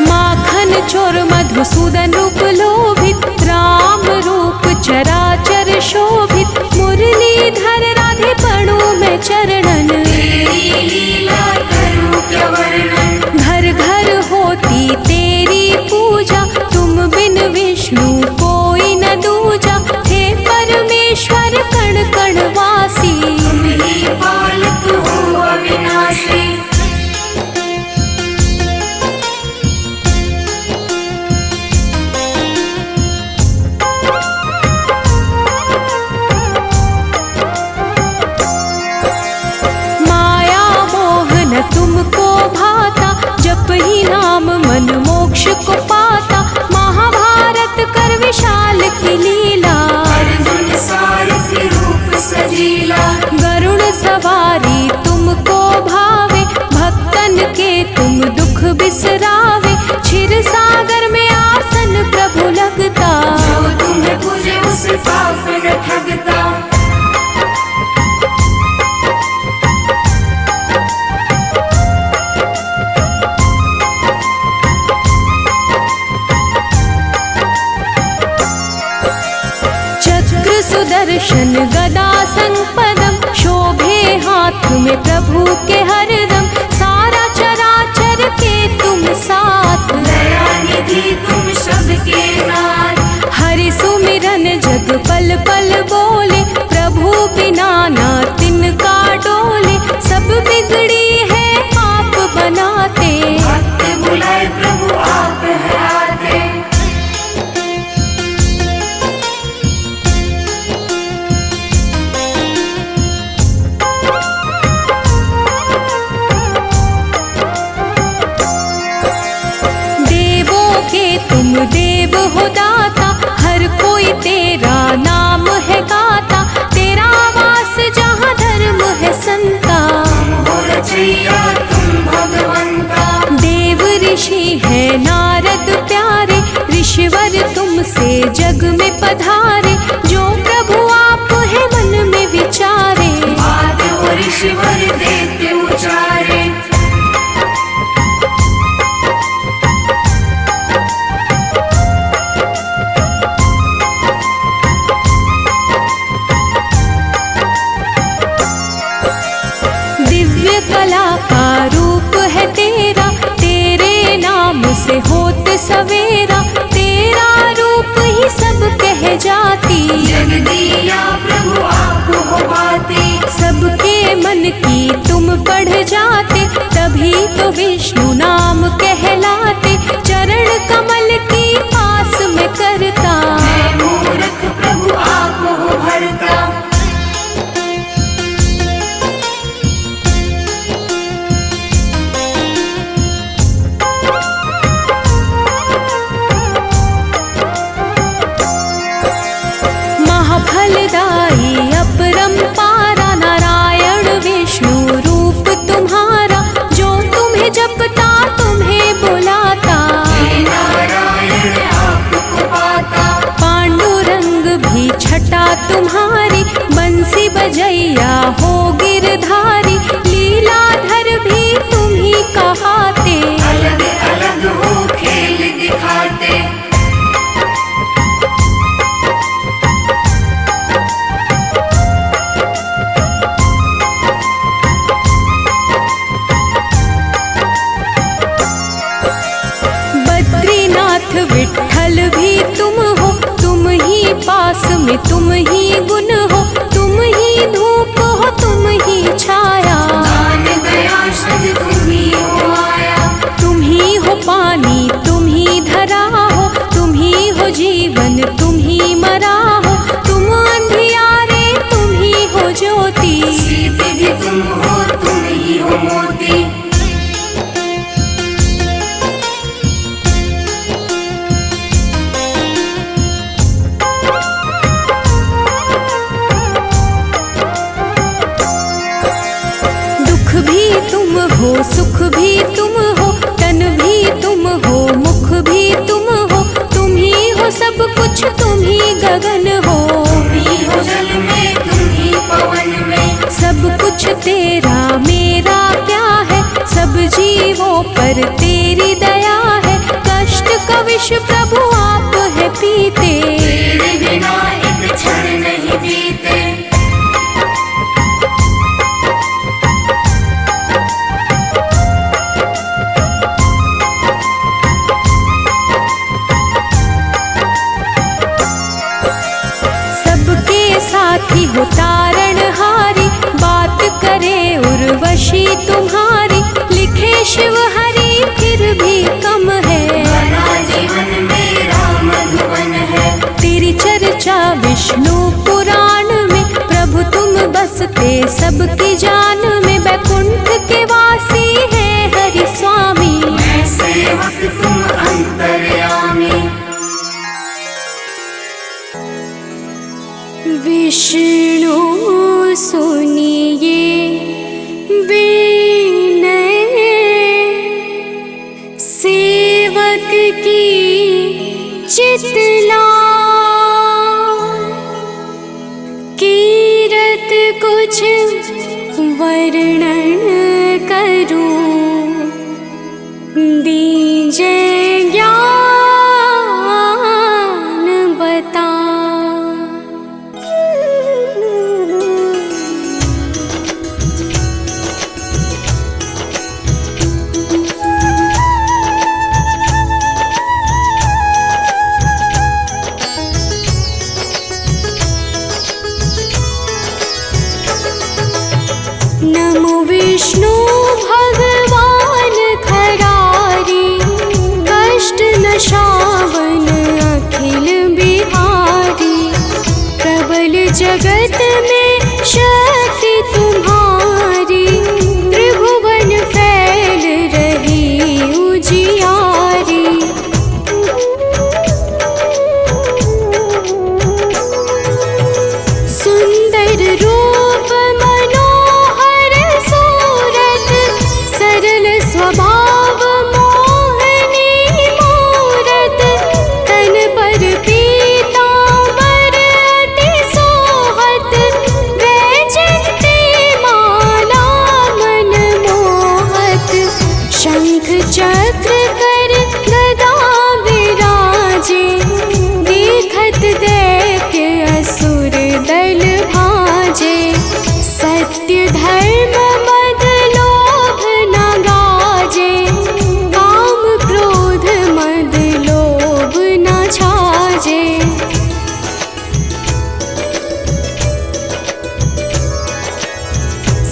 माखन चोर मधुसूदन रूप लोभित, राम रूप चराचर शोभित। मुरलीधर राधे पढ़ूं मैं चरणन, तेरी लीला करूं क्या वर्णन। घर घर होती तेरी पूजा, तुम बिन विष्णु कोई न दूजा। हे परमेश्वर कण कण वासी, तुम ही पालक हो अविनाशी। माया मोह न तुमको भाता, जप ही नाम मन मोक्ष को पाता। महाभारत कर विशाल की लीला, अर्जुन सारथी रूप सजीला। गरुड़ सवारी तुमको भावे, भक्तन के तुम दुख बिसरावे। क्षीर सागर में आसन प्रभु लगता, जो तुम्हें पूजे उसे पाप न ठगता। सुदर्शन गदा संपदम, शोभे हाथ में प्रभु के हरदम। सारा चराचर के तुम साथ, दयानिधि तुम सबके नाथ। हरि सुमिरन जग पल पल बोले, प्रभु बिना ना तिनका डोले। सब बिगड़ी है आप बनाते, भक्त बुलाए प्रभु आप है आते। देवों के तुम देव हो दाता, हर कोई तेरा नाम है गाता। तेरा वास जहाँ धर्म है संता, हो रचैया तुम भगवंता। देव ऋषि है नारद प्यारे, ऋषिवर तुमसे जग में पधारे। जो प्रभु आप है मन में विचारे, बात वो ऋषिवर देते उचारे। दिव्य कला का रूप है तेरा, तेरे नाम से होत सवेरा। तेरा रूप ही सब कह जाती, जग दिया प्रभु आप हो बाते। सबके मन की तुम पढ़ जाते, तभी तो विष्णु नाम कहलाते। चरण कमल की पास में करता, मैं मूर्ख प्रभु आप हो भरता। महाफलदायी अपरंपारा, नारायण विष्णु रूप तुम्हारा। जो तुम्हें जपता तुम्हें बुलाता, हे नारायण आपको पाता। पांडुरंग भी छटा तुम्हारी। बंसी बजैया हो गिरधारी, लीलाधर भी तुम ही कहाते। अलग अलग हो खेल दिखाते। बद्रीनाथ विठ्ठल भी तुम हो, तुम ही पास में तुम ही गुण हो। तुम ही धूप हो तुम ही छाया, दान दया सद तुम ही हो आया। तुम ही हो पानी तुम ही धरा हो। तुम ही हो जीवन तुम ही मरा हो। तुम अंधियारे तुम ही हो ज्योति, सीत भी तुम हो तुम ही हो मोती। दुख भी तुम हो सुख भी तुम हो, तन भी तुम हो मुख भी तुम हो। तुम ही हो सब कुछ तुम ही गगन हो, तुम ही हो जल में तुम ही पवन में। सब कुछ तेरा मेरा क्या है, सब जीवों पर तेरी दया है। कष्ट का विष प्रभु आप है पीते, तेरे बिना एक क्षण नहीं बीते। सबके साथी हो तारणहारी। बात करे उर्वशी तुम्हारी, लिखे शिव हरि फिर भी कम है। बना जीवन मेरा मधुबन है। तेरी चर्चा विष्णु पुराण में, प्रभु तुम बसते सबकी जान में। बैकुंठ के वासी है हरि स्वामी, मैं सेवक तुम अंतर्यामी। विष्णु सुनिए विनय, सेवक की चितला। कीरत कुछ वर्णन करूं, दीजे ज्ञान बता। नमो विष्णु भगवान खरारी, कष्ट नशावन अखिल बिहारी। प्रबल जगत में शक्ति तुम्हारी, त्रिभुवन फैल रही उजियारी। सुंदर रूप मनोहर सूरत, सरल स्वभाव मोहनी मूरत। तन पर पीतांबर अति सोहत, वैजयंती माला मन मोहत। शंख चक्र कर गदा विराजे, देखत दैत्य असुर दल भाजे। सत्य धर्म मद लोभ न गाजे, काम क्रोध मद लोभ न छाजे।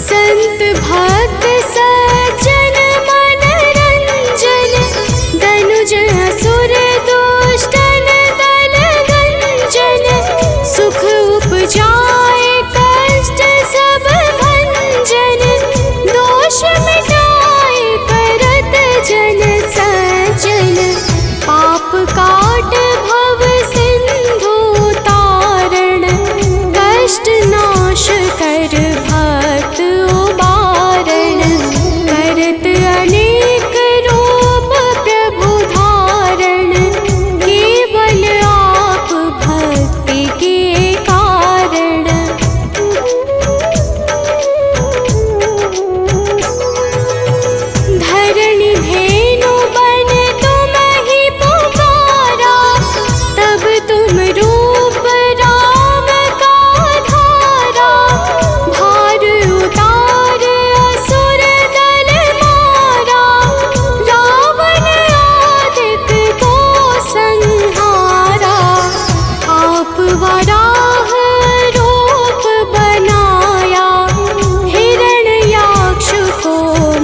संत भक्त सज्जन मन रंजन, दनुज असुर दुष्टन दल गंजन। सुख उपजाए कष्ट सब भंजन, दोष मिटाए करत जन सज्जन। पाप काट भव सिंधु तारण, कष्ट नाश कर भक्त उबारण। करत अनेक रूप प्रभु धारण, केवल आप भक्ति के कारण। धरणि धेनु बन तुम ही पुकारा, तब तुम रूप राम का धारा। भार उतार असुर दल मारा, रावण आदित्य को संहारा। आप वराह रूप बनाया, हिरण्याक्ष को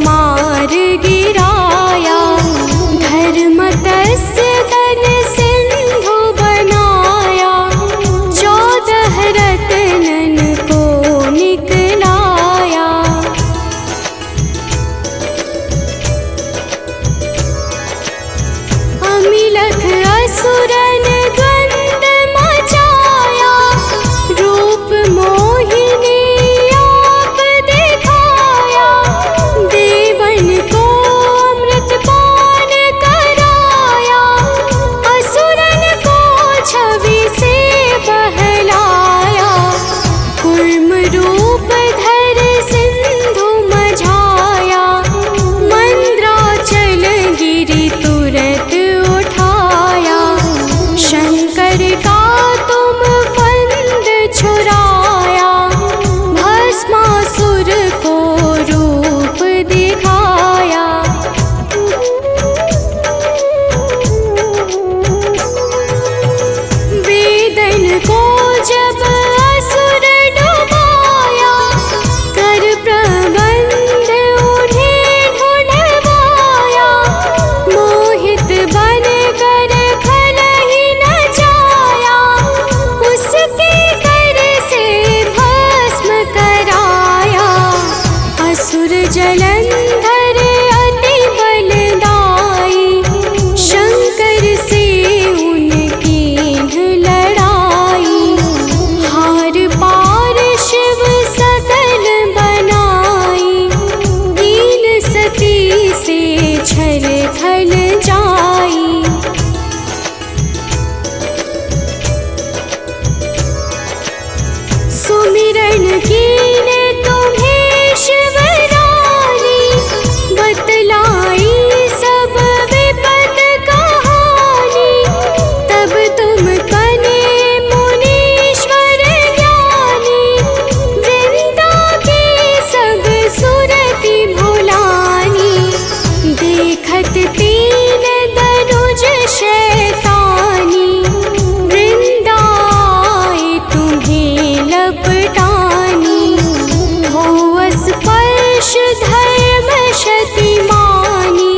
मार गिराया। धर्मतस्य तन सिंधु बनाया, 14 रत्नन को निकलाया। अमिलख असुरन द्वंद मचाया, रूप मोहिनी आप दिखाया। देवन को अमृत पान कराया, असुरन को छवि से बहलाया। कूर्म रूप धर सिंधु मझाया, मंद्राचल गिरि तुरत उठाया। शंकर का तुम फंद छुड़ाया, भस्मासुर को रूप दिखाया। वेदन को जब असुर डुबाया, कर प्रबंध उन्हें ढूंढवाया। मोहित बन कर खल ही न जाया, उसके कर से भस्म कराया। असुर जलंधर अति बलदाई, शंकर से उनकी लड़ाई। हार पार शिव सकल बनाई, दीन सती से छल खल जाई। सुमिरन कीने तुम्हें शिवरानी, धर्म शतिमानी,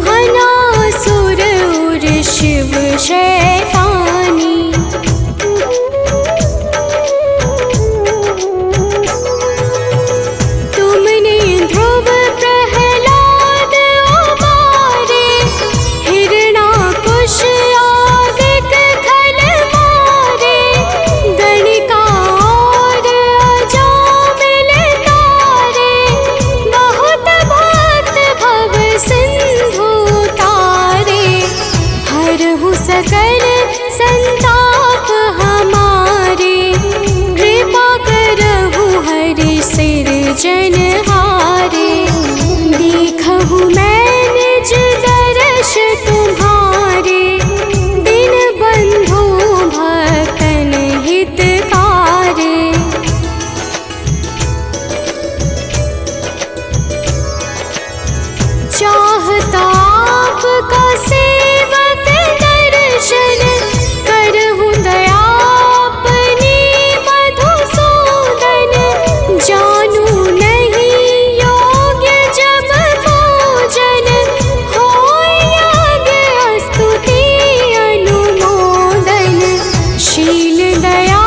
हनासुर उर शिव शैतानी। तुमने ध्रुव प्रहलाद उबारे, हिरणाकुश आदिक खल मारे। गणिका और अजामिल तारे, बहुत भक्त भव सिंधु तारे। हरहु सकल संताप हमारे, कृपा करहु हरि सिरजनहारे। देखहु मैं निज दर्श तुम्हारे, दिन बंधु भक्तन हितकारे। चाहता आपका सेवक दर्शन, करहु दया अपनी मधुसूदन। जानू नहीं योग्य जब पूजन, होय यज्ञ स्तुति अनुमोदन। शील दया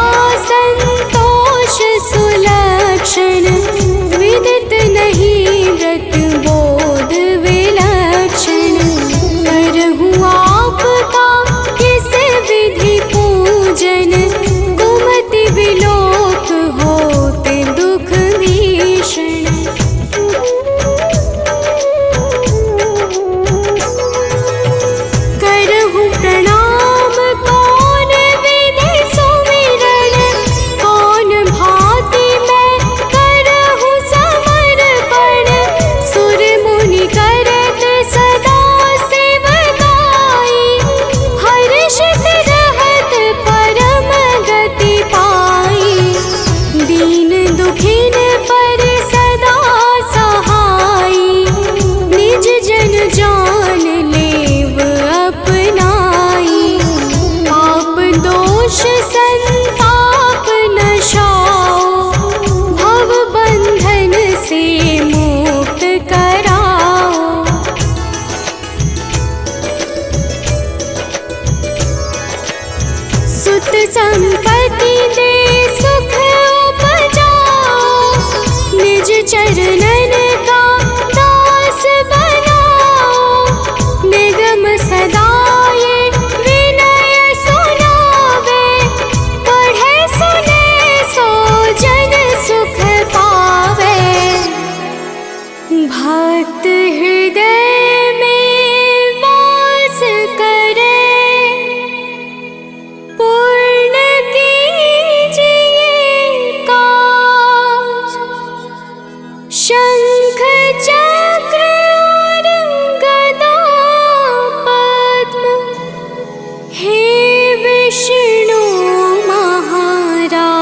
संतोष सुलक्षण, विदित नहीं व्रत बोध विलक्षण। करहु आपका किस विधि पूजन, कुमति विलोक होते दुख भीषण। करहु प्रणाम कौन विधि सुमिरन, कौन भांति मैं करहु समर्पण। सुर मुनि करत सदा सेवकाई, हर्षित रहत परम गति पाई। दीन दुखिन पर सदा सहाई, निज जन जान लेव अपनाई। पाप दोष संताप नशाओ, भव बंधन से मुक्त कराओ। सुत संपत्ति दे सुख उपजाओ, निज चरणन का दास बनाओ। निगम सदा ये विनय सुनावे, पढ़े सुने सो जन सुख पावे। भक्त हृदय में वास करे, पूर्ण कीजिए काज। शंख चक्र और गदा पद्म, हे विष्णु महाराज।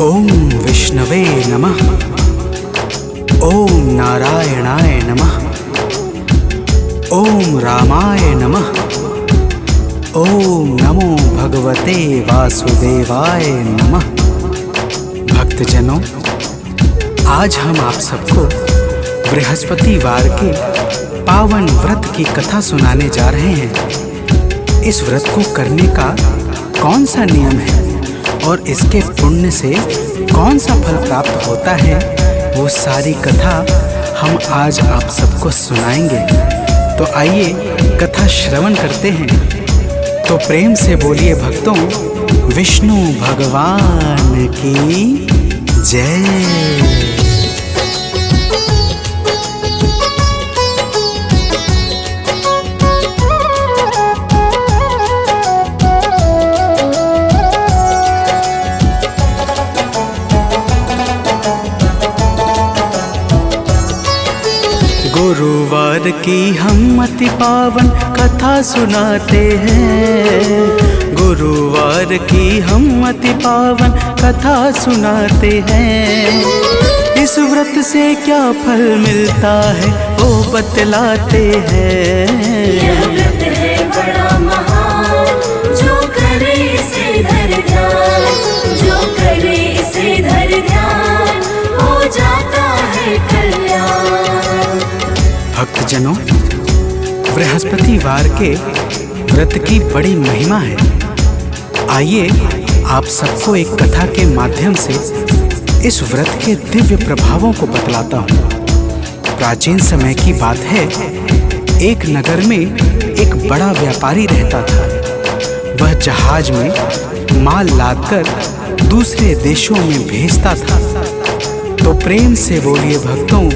ओम विष्णवे नमः। ओम नारायणाय नमः। ओम रामाय नमः। ओम नमो भगवते वासुदेवाय नमः। भक्तजनों, आज हम आप सबको बृहस्पतिवार के पावन व्रत की कथा सुनाने जा रहे हैं। इस व्रत को करने का कौन सा नियम है और इसके पुण्य से कौन सा फल प्राप्त होता है, वो सारी कथा हम आज आप सबको सुनाएंगे। तो आइए कथा श्रवण करते हैं। तो प्रेम से बोलिए भक्तों, विष्णु भगवान की जय। गुरुवार की हम अति पावन कथा सुनाते हैं। गुरुवार की हम अति पावन कथा सुनाते हैं। इस व्रत से क्या फल मिलता है वो बतलाते हैं। यह व्रत है बड़ा बृहस्पतिवार के व्रत की बड़ी महिमा है। आइए आप सबको एक कथा के माध्यम से इस व्रत के दिव्य प्रभावों को बतलाता हूँ। प्राचीन समय की बात है, एक नगर में एक बड़ा व्यापारी रहता था। वह जहाज में माल लादकर दूसरे देशों में भेजता था। तो प्रेम से बोलिए भक्तों,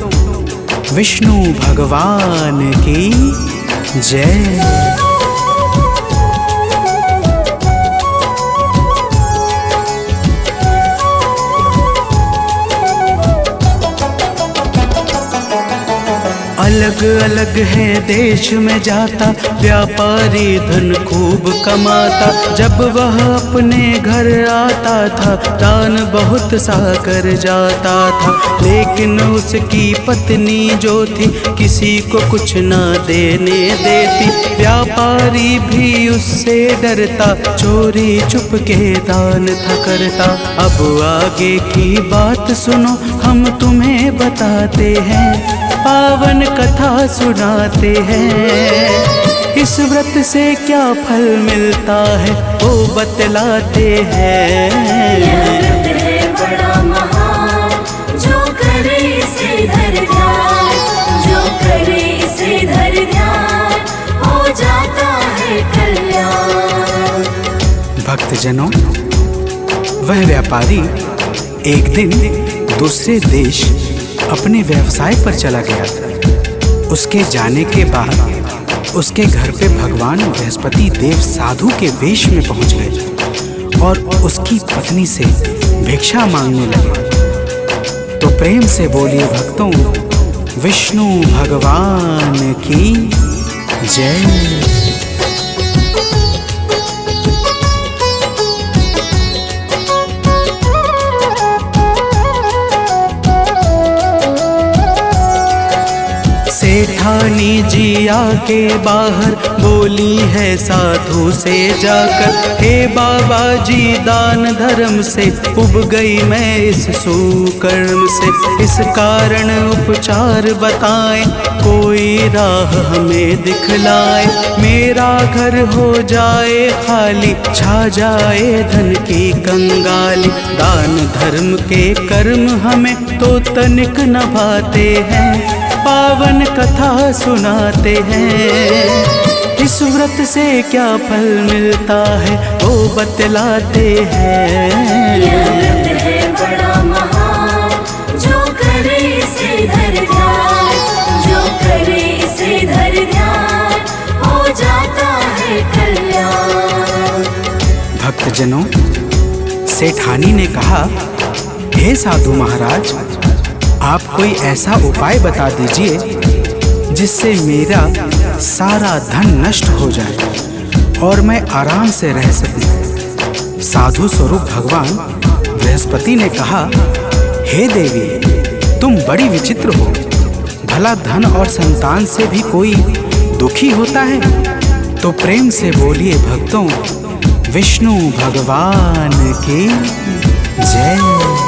विष्णु भगवान की जय। अलग अलग है देश में जाता, व्यापारी धन खूब कमाता। जब वह अपने घर आता था, दान बहुत सा कर जाता था। लेकिन उसकी पत्नी जो थी, किसी को कुछ ना देने देती। व्यापारी भी उससे डरता, चोरी चुप के दान था करता। अब आगे की बात सुनो, हम तुम्हें बताते हैं, पावन कथा सुनाते हैं। इस व्रत से क्या फल मिलता है वो बतलाते हैं। व्रत है बड़ा महान, जो करे इसे धर ध्यान, जो करे इसे धर ध्यान, हो जाता है कल्याण। भक्तजनों, वह व्यापारी एक दिन दूसरे देश अपने व्यवसाय पर चला गया। उसके जाने के बाद उसके घर पे भगवान बृहस्पति देव साधु के वेश में पहुंच गए और उसकी पत्नी से भिक्षा मांगने लगे। तो प्रेम से बोलिए भक्तों, विष्णु भगवान की जय। सेठानी जी आके बाहर बोली है साधु से जाकर, हे बाबा जी दान धर्म से उब गई मैं इस सुकर्म से। इस कारण उपचार बताएं, कोई राह हमें दिखलाए। मेरा घर हो जाए खाली, छा जाए धन की कंगाली। दान धर्म के कर्म हमें तो तनिक न भाते हैं, पावन कथा सुनाते हैं। इस व्रत से क्या फल मिलता है वो बतलाते हैं। व्रत है बड़ा महान, जो करे इसे धर ध्यान, जो करे इसे धर ध्यान, हो जाता है कल्याण। भक्तजनों, सेठानी ने कहा, हे साधु महाराज, आप कोई ऐसा उपाय बता दीजिए जिससे मेरा सारा धन नष्ट हो जाए और मैं आराम से रह सकूं। साधु स्वरूप भगवान बृहस्पति ने कहा, हे देवी, तुम बड़ी विचित्र हो। भला धन और संतान से भी कोई दुखी होता है? तो प्रेम से बोलिए भक्तों, विष्णु भगवान की जय।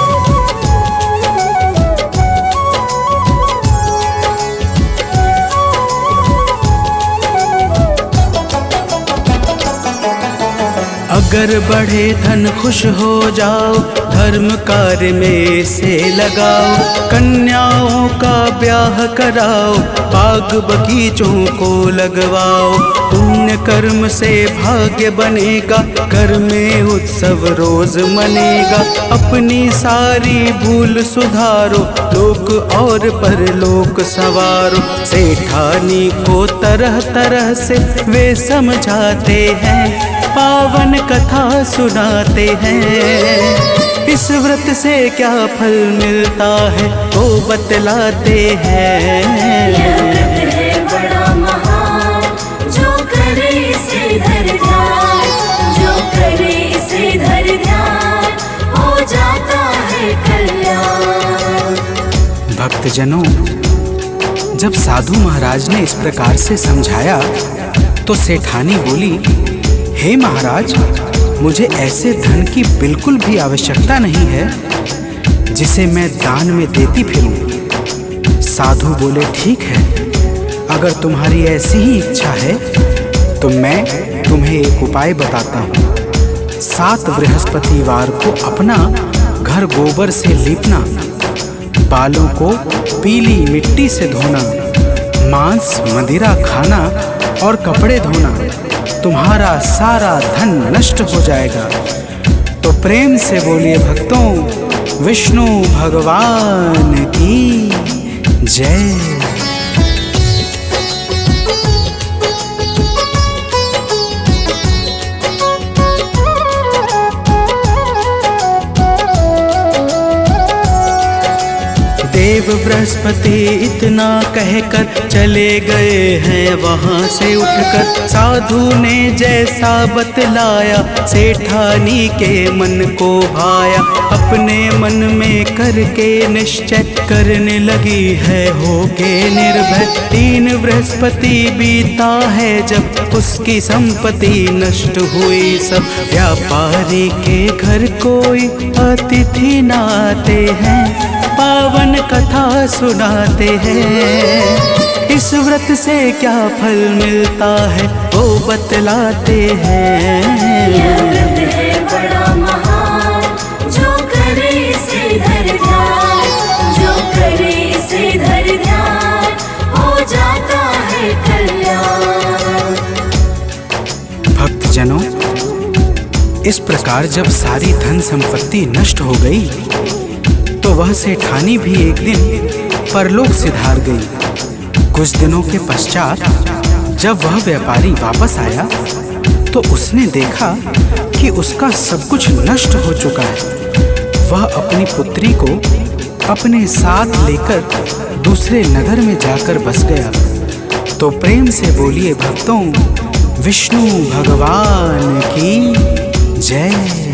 अगर बढ़े धन खुश हो जाओ, धर्म कार्य में से लगाओ। कन्याओं का ब्याह कराओ, बाग बगीचों को लगवाओ। पुण्य कर्म से भाग्य बनेगा, घर में उत्सव रोज मनेगा। अपनी सारी भूल सुधारो, लोक और परलोक सवारो। सेठानी को तरह तरह से वे समझाते हैं, पावन कथा सुनाते हैं। इस व्रत से क्या फल मिलता है वो बतलाते हैं। व्रत है बड़ा महान, जो करे इसे धर ध्यान, जो करे इसे धर ध्यान, हो जाता है कल्याण। भक्तजनों, जब साधु महाराज ने इस प्रकार से समझाया तो सेठानी बोली, हे महाराज, मुझे ऐसे धन की बिल्कुल भी आवश्यकता नहीं है जिसे मैं दान में देती फिरूं। साधु बोले, ठीक है, अगर तुम्हारी ऐसी ही इच्छा है तो मैं तुम्हें एक उपाय बताता हूँ। 7 बृहस्पतिवार को अपना घर गोबर से लीपना, बालों को पीली मिट्टी से धोना, मांस मदिरा खाना और कपड़े धोना, तुम्हारा सारा धन नष्ट हो जाएगा। तो प्रेम से बोलिए भक्तों, विष्णु भगवान की जय। देव बृहस्पति इतना कहकर चले गए हैं वहाँ से उठकर। साधु ने जैसा बतलाया सेठानी के मन को भाया। अपने मन में करके निश्चय करने लगी है होके निर्भय। 3 बृहस्पति बीता है जब उसकी संपत्ति नष्ट हुई सब। व्यापारी के घर कोई अतिथि न आते हैं, पावन कथा सुनाते हैं। इस व्रत से क्या फल मिलता है वो बतलाते हैं। यह व्रत है बड़ा महान, जो करे इसे धर ध्यान, जो करे इसे धर ध्यान, हो जाता है कल्याण। भक्तजनों, इस प्रकार जब सारी धन संपत्ति नष्ट हो गई तो वह सेठानी भी एक दिन परलोक सिधार गई। कुछ दिनों के पश्चात जब वह व्यापारी वापस आया तो उसने देखा कि उसका सब कुछ नष्ट हो चुका है। वह अपनी पुत्री को अपने साथ लेकर दूसरे नगर में जाकर बस गया। तो प्रेम से बोलिए भक्तों, विष्णु भगवान की जय।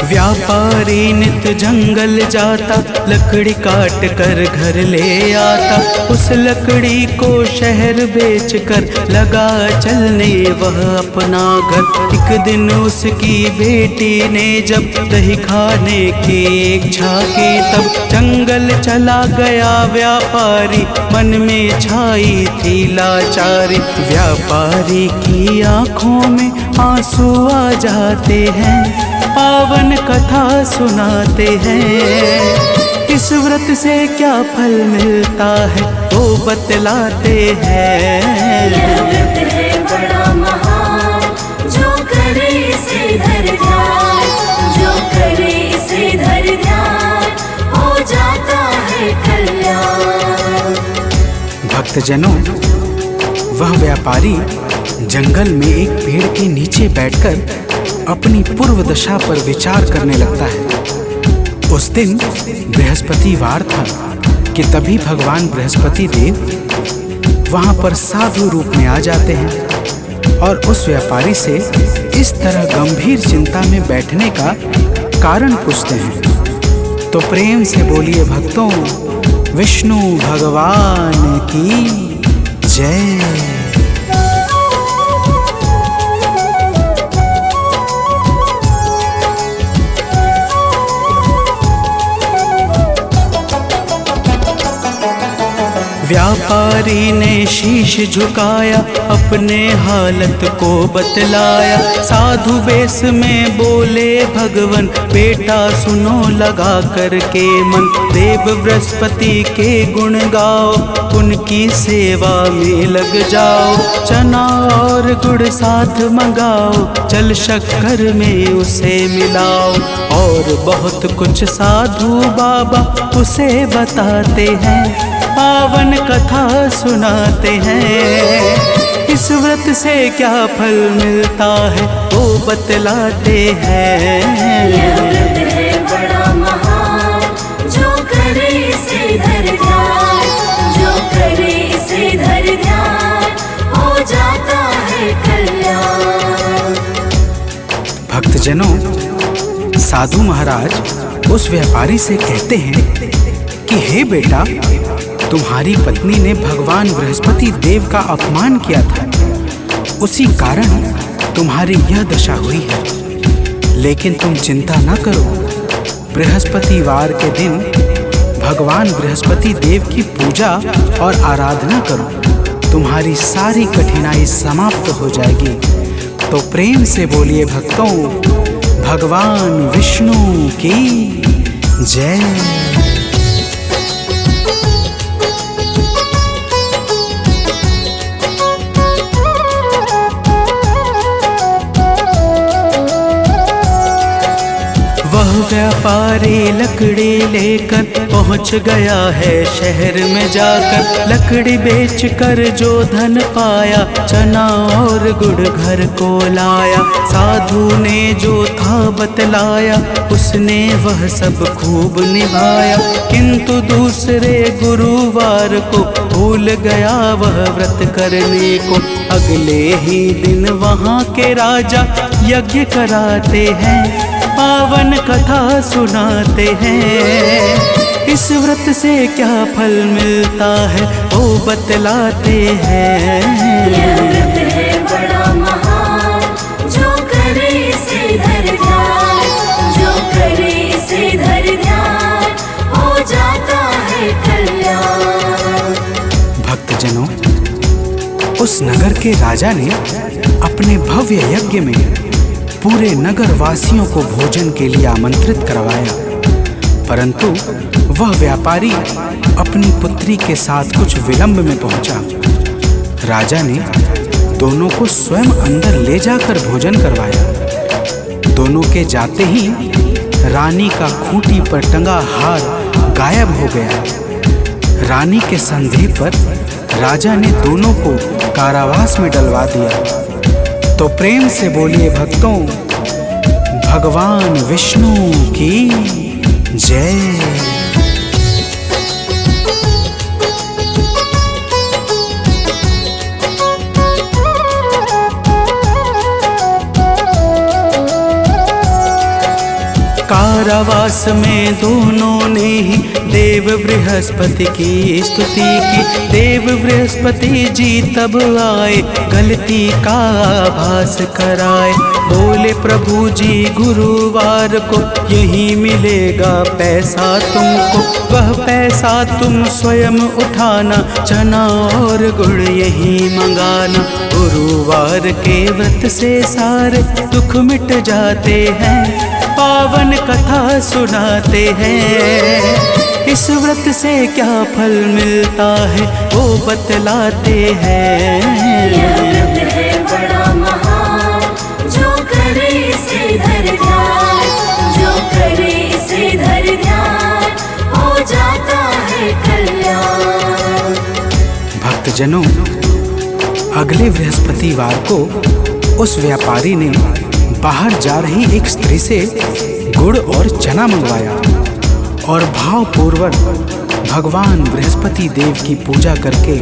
व्यापारी नित जंगल जाता, लकड़ी काट कर घर ले आता। उस लकड़ी को शहर बेच कर लगा चलने वह अपना घर। एक दिन उसकी बेटी ने जब दही खाने की इच्छा की, तब जंगल चला गया व्यापारी, मन में छाई थी लाचारी। व्यापारी की आंखों में आंसू आ जाते हैं, पावन कथा सुनाते हैं। इस व्रत से क्या फल मिलता है वो बतलाते हैं। यह व्रत है बड़ा महान, जो करे इसे धर ध्यान, जो करे इसे धर ध्यान, हो जाता है कल्याण। भक्तजनों, वह व्यापारी जंगल में एक पेड़ के नीचे बैठकर अपनी पूर्व दशा पर विचार करने लगता है। उस दिन बृहस्पतिवार था कि तभी भगवान बृहस्पति देव वहां पर साधु रूप में आ जाते हैं और उस व्यापारी से इस तरह गंभीर चिंता में बैठने का कारण पूछते हैं। तो प्रेम से बोलिए भक्तों, विष्णु भगवान की जय। व्यापारी ने शीश झुकाया, अपने हालत को बतलाया। साधु वेश में बोले भगवन, बेटा सुनो लगा करके मन। देव बृहस्पति के गुण गाओ, उनकी सेवा में लग जाओ। चना और गुड़ साथ मंगाओ, जल शक्कर में उसे मिलाओ। और बहुत कुछ साधु बाबा उसे बताते हैं, पावन कथा सुनाते हैं। इस व्रत से क्या फल मिलता है वो बतलाते हैं। यह व्रत है बड़ा महान, जो करे इसे धर ध्यान, जो करे इसे धर ध्यान, हो जाता है कल्याण। भक्तजनों, साधु महाराज उस व्यापारी से कहते हैं कि हे बेटा, तुम्हारी पत्नी ने भगवान बृहस्पति देव का अपमान किया था उसी कारण तुम्हारी यह दशा हुई है। लेकिन तुम चिंता न करो, बृहस्पतिवार के दिन भगवान बृहस्पति देव की पूजा और आराधना करो, तुम्हारी सारी कठिनाई समाप्त हो जाएगी। तो प्रेम से बोलिए भक्तों, भगवान विष्णु की जय। वह व्यापारी लकड़ी लेकर पहुंच गया है शहर में जाकर। लकड़ी बेचकर जो धन पाया, चना और गुड़ घर को लाया। साधु ने जो था बतलाया, उसने वह सब खूब निभाया। किंतु दूसरे गुरुवार को भूल गया वह व्रत करने को। अगले ही दिन वहाँ के राजा यज्ञ कराते हैं, पावन कथा सुनाते हैं। इस व्रत से क्या फल मिलता है वो बतलाते हैं। यह व्रत है बड़ा महान, जो करे इसे धर ध्यान, जो करे इसे धर ध्यान, हो जाता है कल्याण। भक्तजनों, उस नगर के राजा ने अपने भव्य यज्ञ में पूरे नगर वासियों को भोजन के लिए आमंत्रित करवाया, परंतु वह व्यापारी अपनी पुत्री के साथ कुछ विलंब में पहुंचा। राजा ने दोनों को स्वयं अंदर ले जाकर भोजन करवाया। दोनों के जाते ही रानी का खूंटी पर टंगा हार गायब हो गया। रानी के संदेह पर राजा ने दोनों को कारावास में डलवा दिया। तो प्रेम से बोलिए भक्तों, भगवान विष्णु की जय। कारावास में दोनों ने ही देव बृहस्पति की स्तुति की। देव बृहस्पति जी तब आए, गलती का आभास कराए। बोले प्रभु जी गुरुवार को यही मिलेगा पैसा तुमको। वह पैसा तुम स्वयं उठाना, चना और गुड़ यही मंगाना। गुरुवार के व्रत से सारे दुख मिट जाते हैं, पावन कथा सुनाते हैं। इस व्रत से क्या फल मिलता है वो बतलाते हैं। यह व्रत है बड़ा महान, जो करे इसे धर ध्यान, जो करे इसे धर ध्यान, हो जाता है कल्याण। भक्तजनों, अगले बृहस्पतिवार को उस व्यापारी ने बाहर जा रही एक स्त्री से गुड़ और चना मंगवाया और भावपूर्वक भगवान बृहस्पति देव की पूजा करके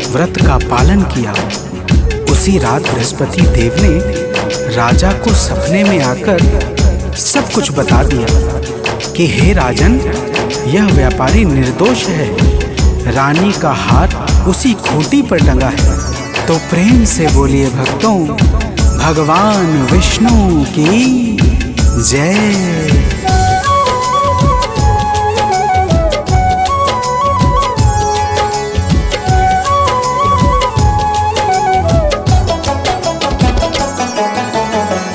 व्रत का पालन किया। उसी रात बृहस्पति देव ने राजा को सपने में आकर सब कुछ बता दिया कि हे राजन, यह व्यापारी निर्दोष है, रानी का हार उसी खूंटी पर टंगा है। तो प्रेम से बोलिए भक्तों, भगवान विष्णु की जय।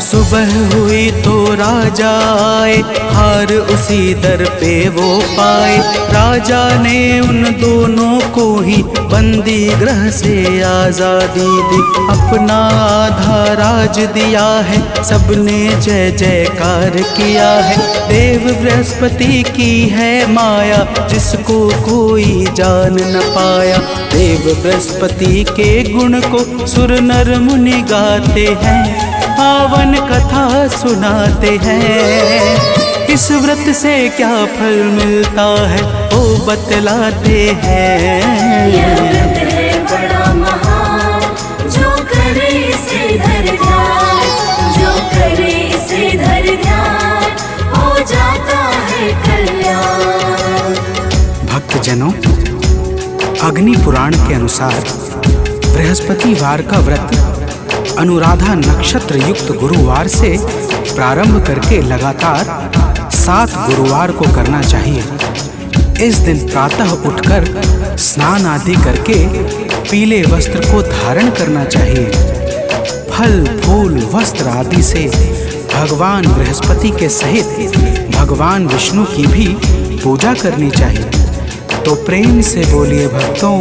सुबह हुई तो राजा आए, हार उसी दर पे वो पाए। राजा ने उन दोनों को ही बंदी गृह से आजादी दी। अपना आधा राज दिया है, सबने जय जयकार किया है। देव बृहस्पति की है माया, जिसको कोई जान न पाया। देव बृहस्पति के गुण को सुर नर मुनि गाते हैं, पावन कथा सुनाते हैं। इस व्रत से क्या फल मिलता है वो बतलाते हैं। यह व्रत है बड़ा महान, जो करे इसे धर ध्यान, जो करे इसे धर ध्यान, हो जाता है कल्याण। भक्तजनों, अग्नि पुराण के अनुसार बृहस्पतिवार का व्रत अनुराधा नक्षत्र युक्त गुरुवार से प्रारंभ करके लगातार 7 गुरुवार को करना चाहिए। इस दिन प्रातः उठकर स्नान आदि करके पीले वस्त्र को धारण करना चाहिए। फल फूल वस्त्र आदि से भगवान बृहस्पति के सहित भगवान विष्णु की भी पूजा करनी चाहिए। तो प्रेम से बोलिए भक्तों,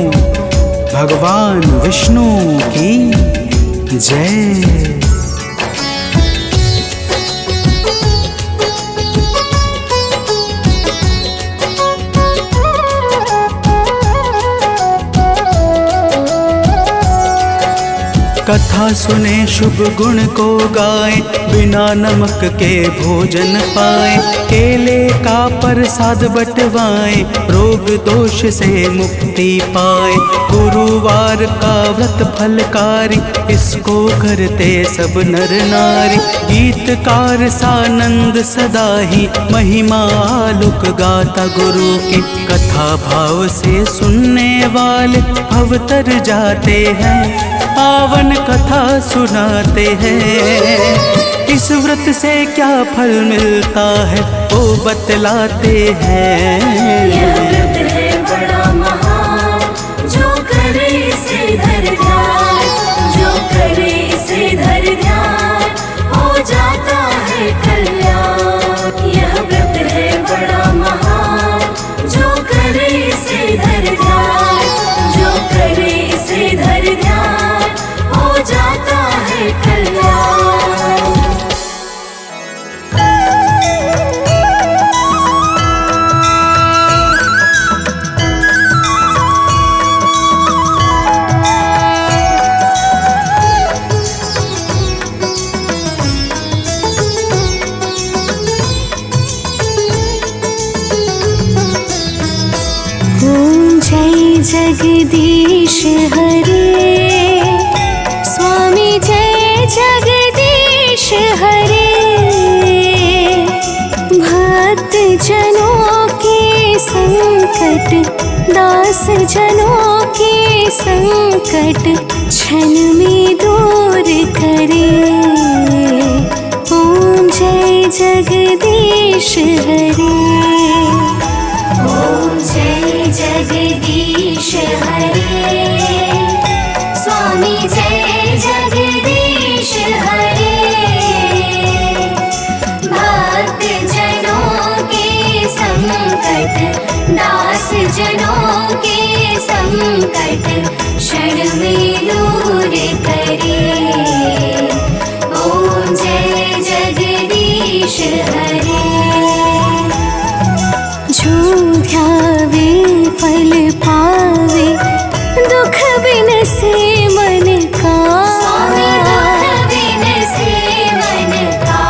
भगवान विष्णु की जय। कथा सुने शुभ गुण को गाए, बिना नमक के भोजन पाए। केले का प्रसाद बटवाए, रोग दोष से मुक्ति पाए। गुरुवार का व्रत फलकारी, इसको करते सब नर नारी। गीतकार सानंद सदा ही, महिमा आलोक गाता गुरु की। कथा भाव से सुनने वाले भवतर जाते हैं, पावन कथा सुनाते हैं। इस व्रत से क्या फल मिलता है वो बतलाते हैं। यह व्रत है बड़ा महान, जो करे इसे धर ध्यान, जो करे इसे धर ध्यान, हो जाता है कल्याण। यह व्रत है बड़ा महान, जो करे इसे धर ध्यान, जो करे इसे धर ध्यान, हो जाता है कल्याण। ओम जय जगदीश हरे, स्वामी जय जगदीश हरे। भक्त जनों के संकट, दास जनों के संकट, क्षण में दूर करे। ओम जय जगदीश हरे। ओम जय जगदीश हरे, स्वामी जय जगदीश हरे। भक्त जनों के संकट, दास जनों के संकट, क्षण में दूर करे। ओम जय जगदीश हरे। जो ध्यावे फल पावे, दुख बिन से मन का। स्वामी दुख बिन से मन का।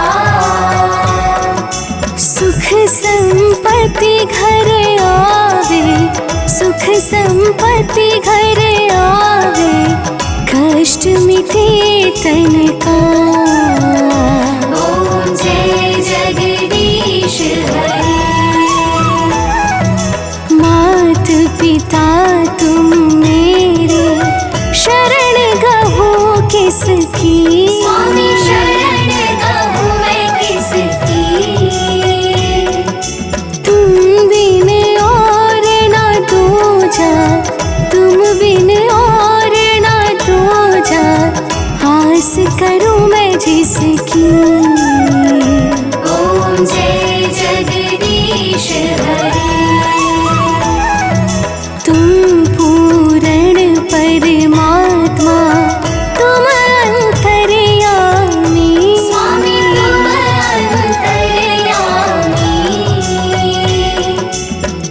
सुख संपत्ति घर आवे, सुख संपत्ति घर आवे, कष्ट मिटे तन का। ओम जय जगदीश हरे। मात पिता तुम मेरे, शरण गहो किसकी। स्वामी शरण गहो मैं किसकी। तुम बिन और ना दूजा, तुम बिन और ना दूजा, आस करूं मैं जिसकी। ओम जय जगदीश हरे। तुम पूर्ण परमात्मा, तुम अंतर्यामी। स्वामी तुम अंतर्यामी।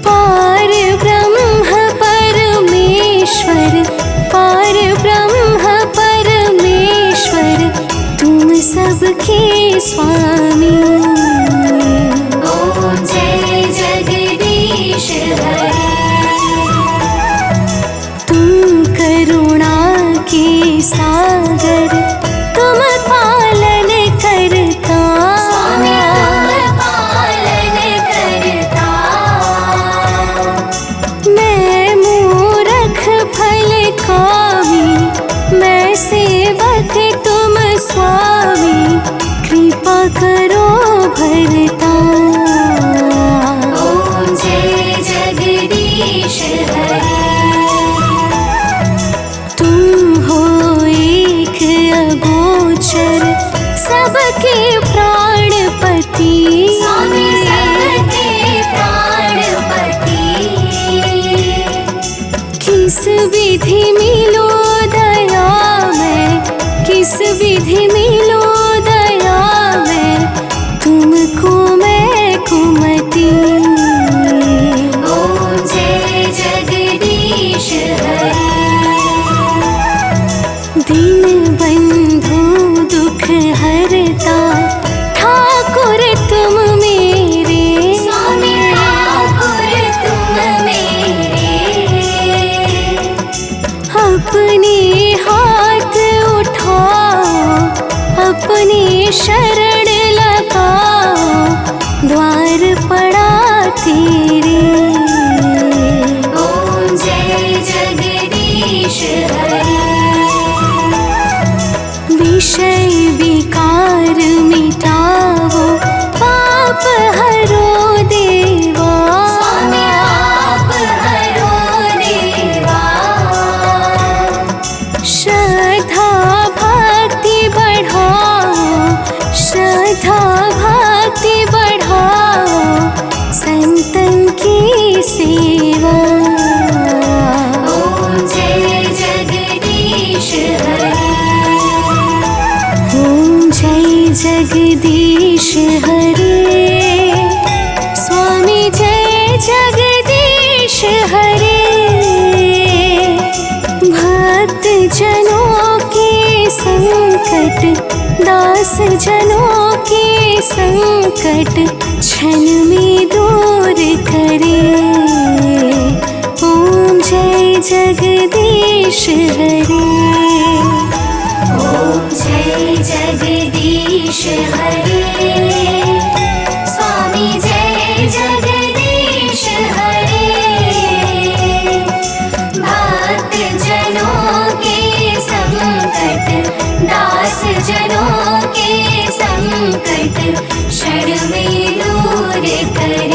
पार ब्रह्म परमेश्वर, पार ब्रह्म परमेश्वर, तुम सबके स्वामी। ओम जय जगदीश हरे। तुम करुणा के सागर, तुम पालन करता। स्वामी तुम पालन करता। मैं मूरख फल कामी, मैं सेवक तुम कुमति। स्वामी सबके प्राणपति। किस विधि मिलो दया में, किस विधि मिलो दया में, तुमको मैं कुमति। ओम जय जगदीश हरि। दीन बंधु दुख हरता ठाकुर तुम मेरे। स्वामी ठाकुर तुम मेरे। अपने हाथ उठाओ, अपने शरण लगाओ, द्वार पड़ा तेरे। ओम जय जगदीश हरि। विषय विकार मिटाओ, पाप हरो देवा। स्वामी आप हरो देवा। श्रद्धा भक्ति बढ़ाओ, श्रद्धा भक्ति बढ़ाओ, संतन की सेवा। ओम जय जगदीश हरि। ओम जय जगदीश हरे। स्वामी जय जगदीश हरे। भक्त जनों के संकट, दास जनों के संकट क्षण में दूर करे। ओम जय जगदीश हरे। ओम जय जगदीश हरि। स्वामी जय जगदीश हरि। भक्त जनों के संकट, दास जनों के संकट क्षण में दूर करे।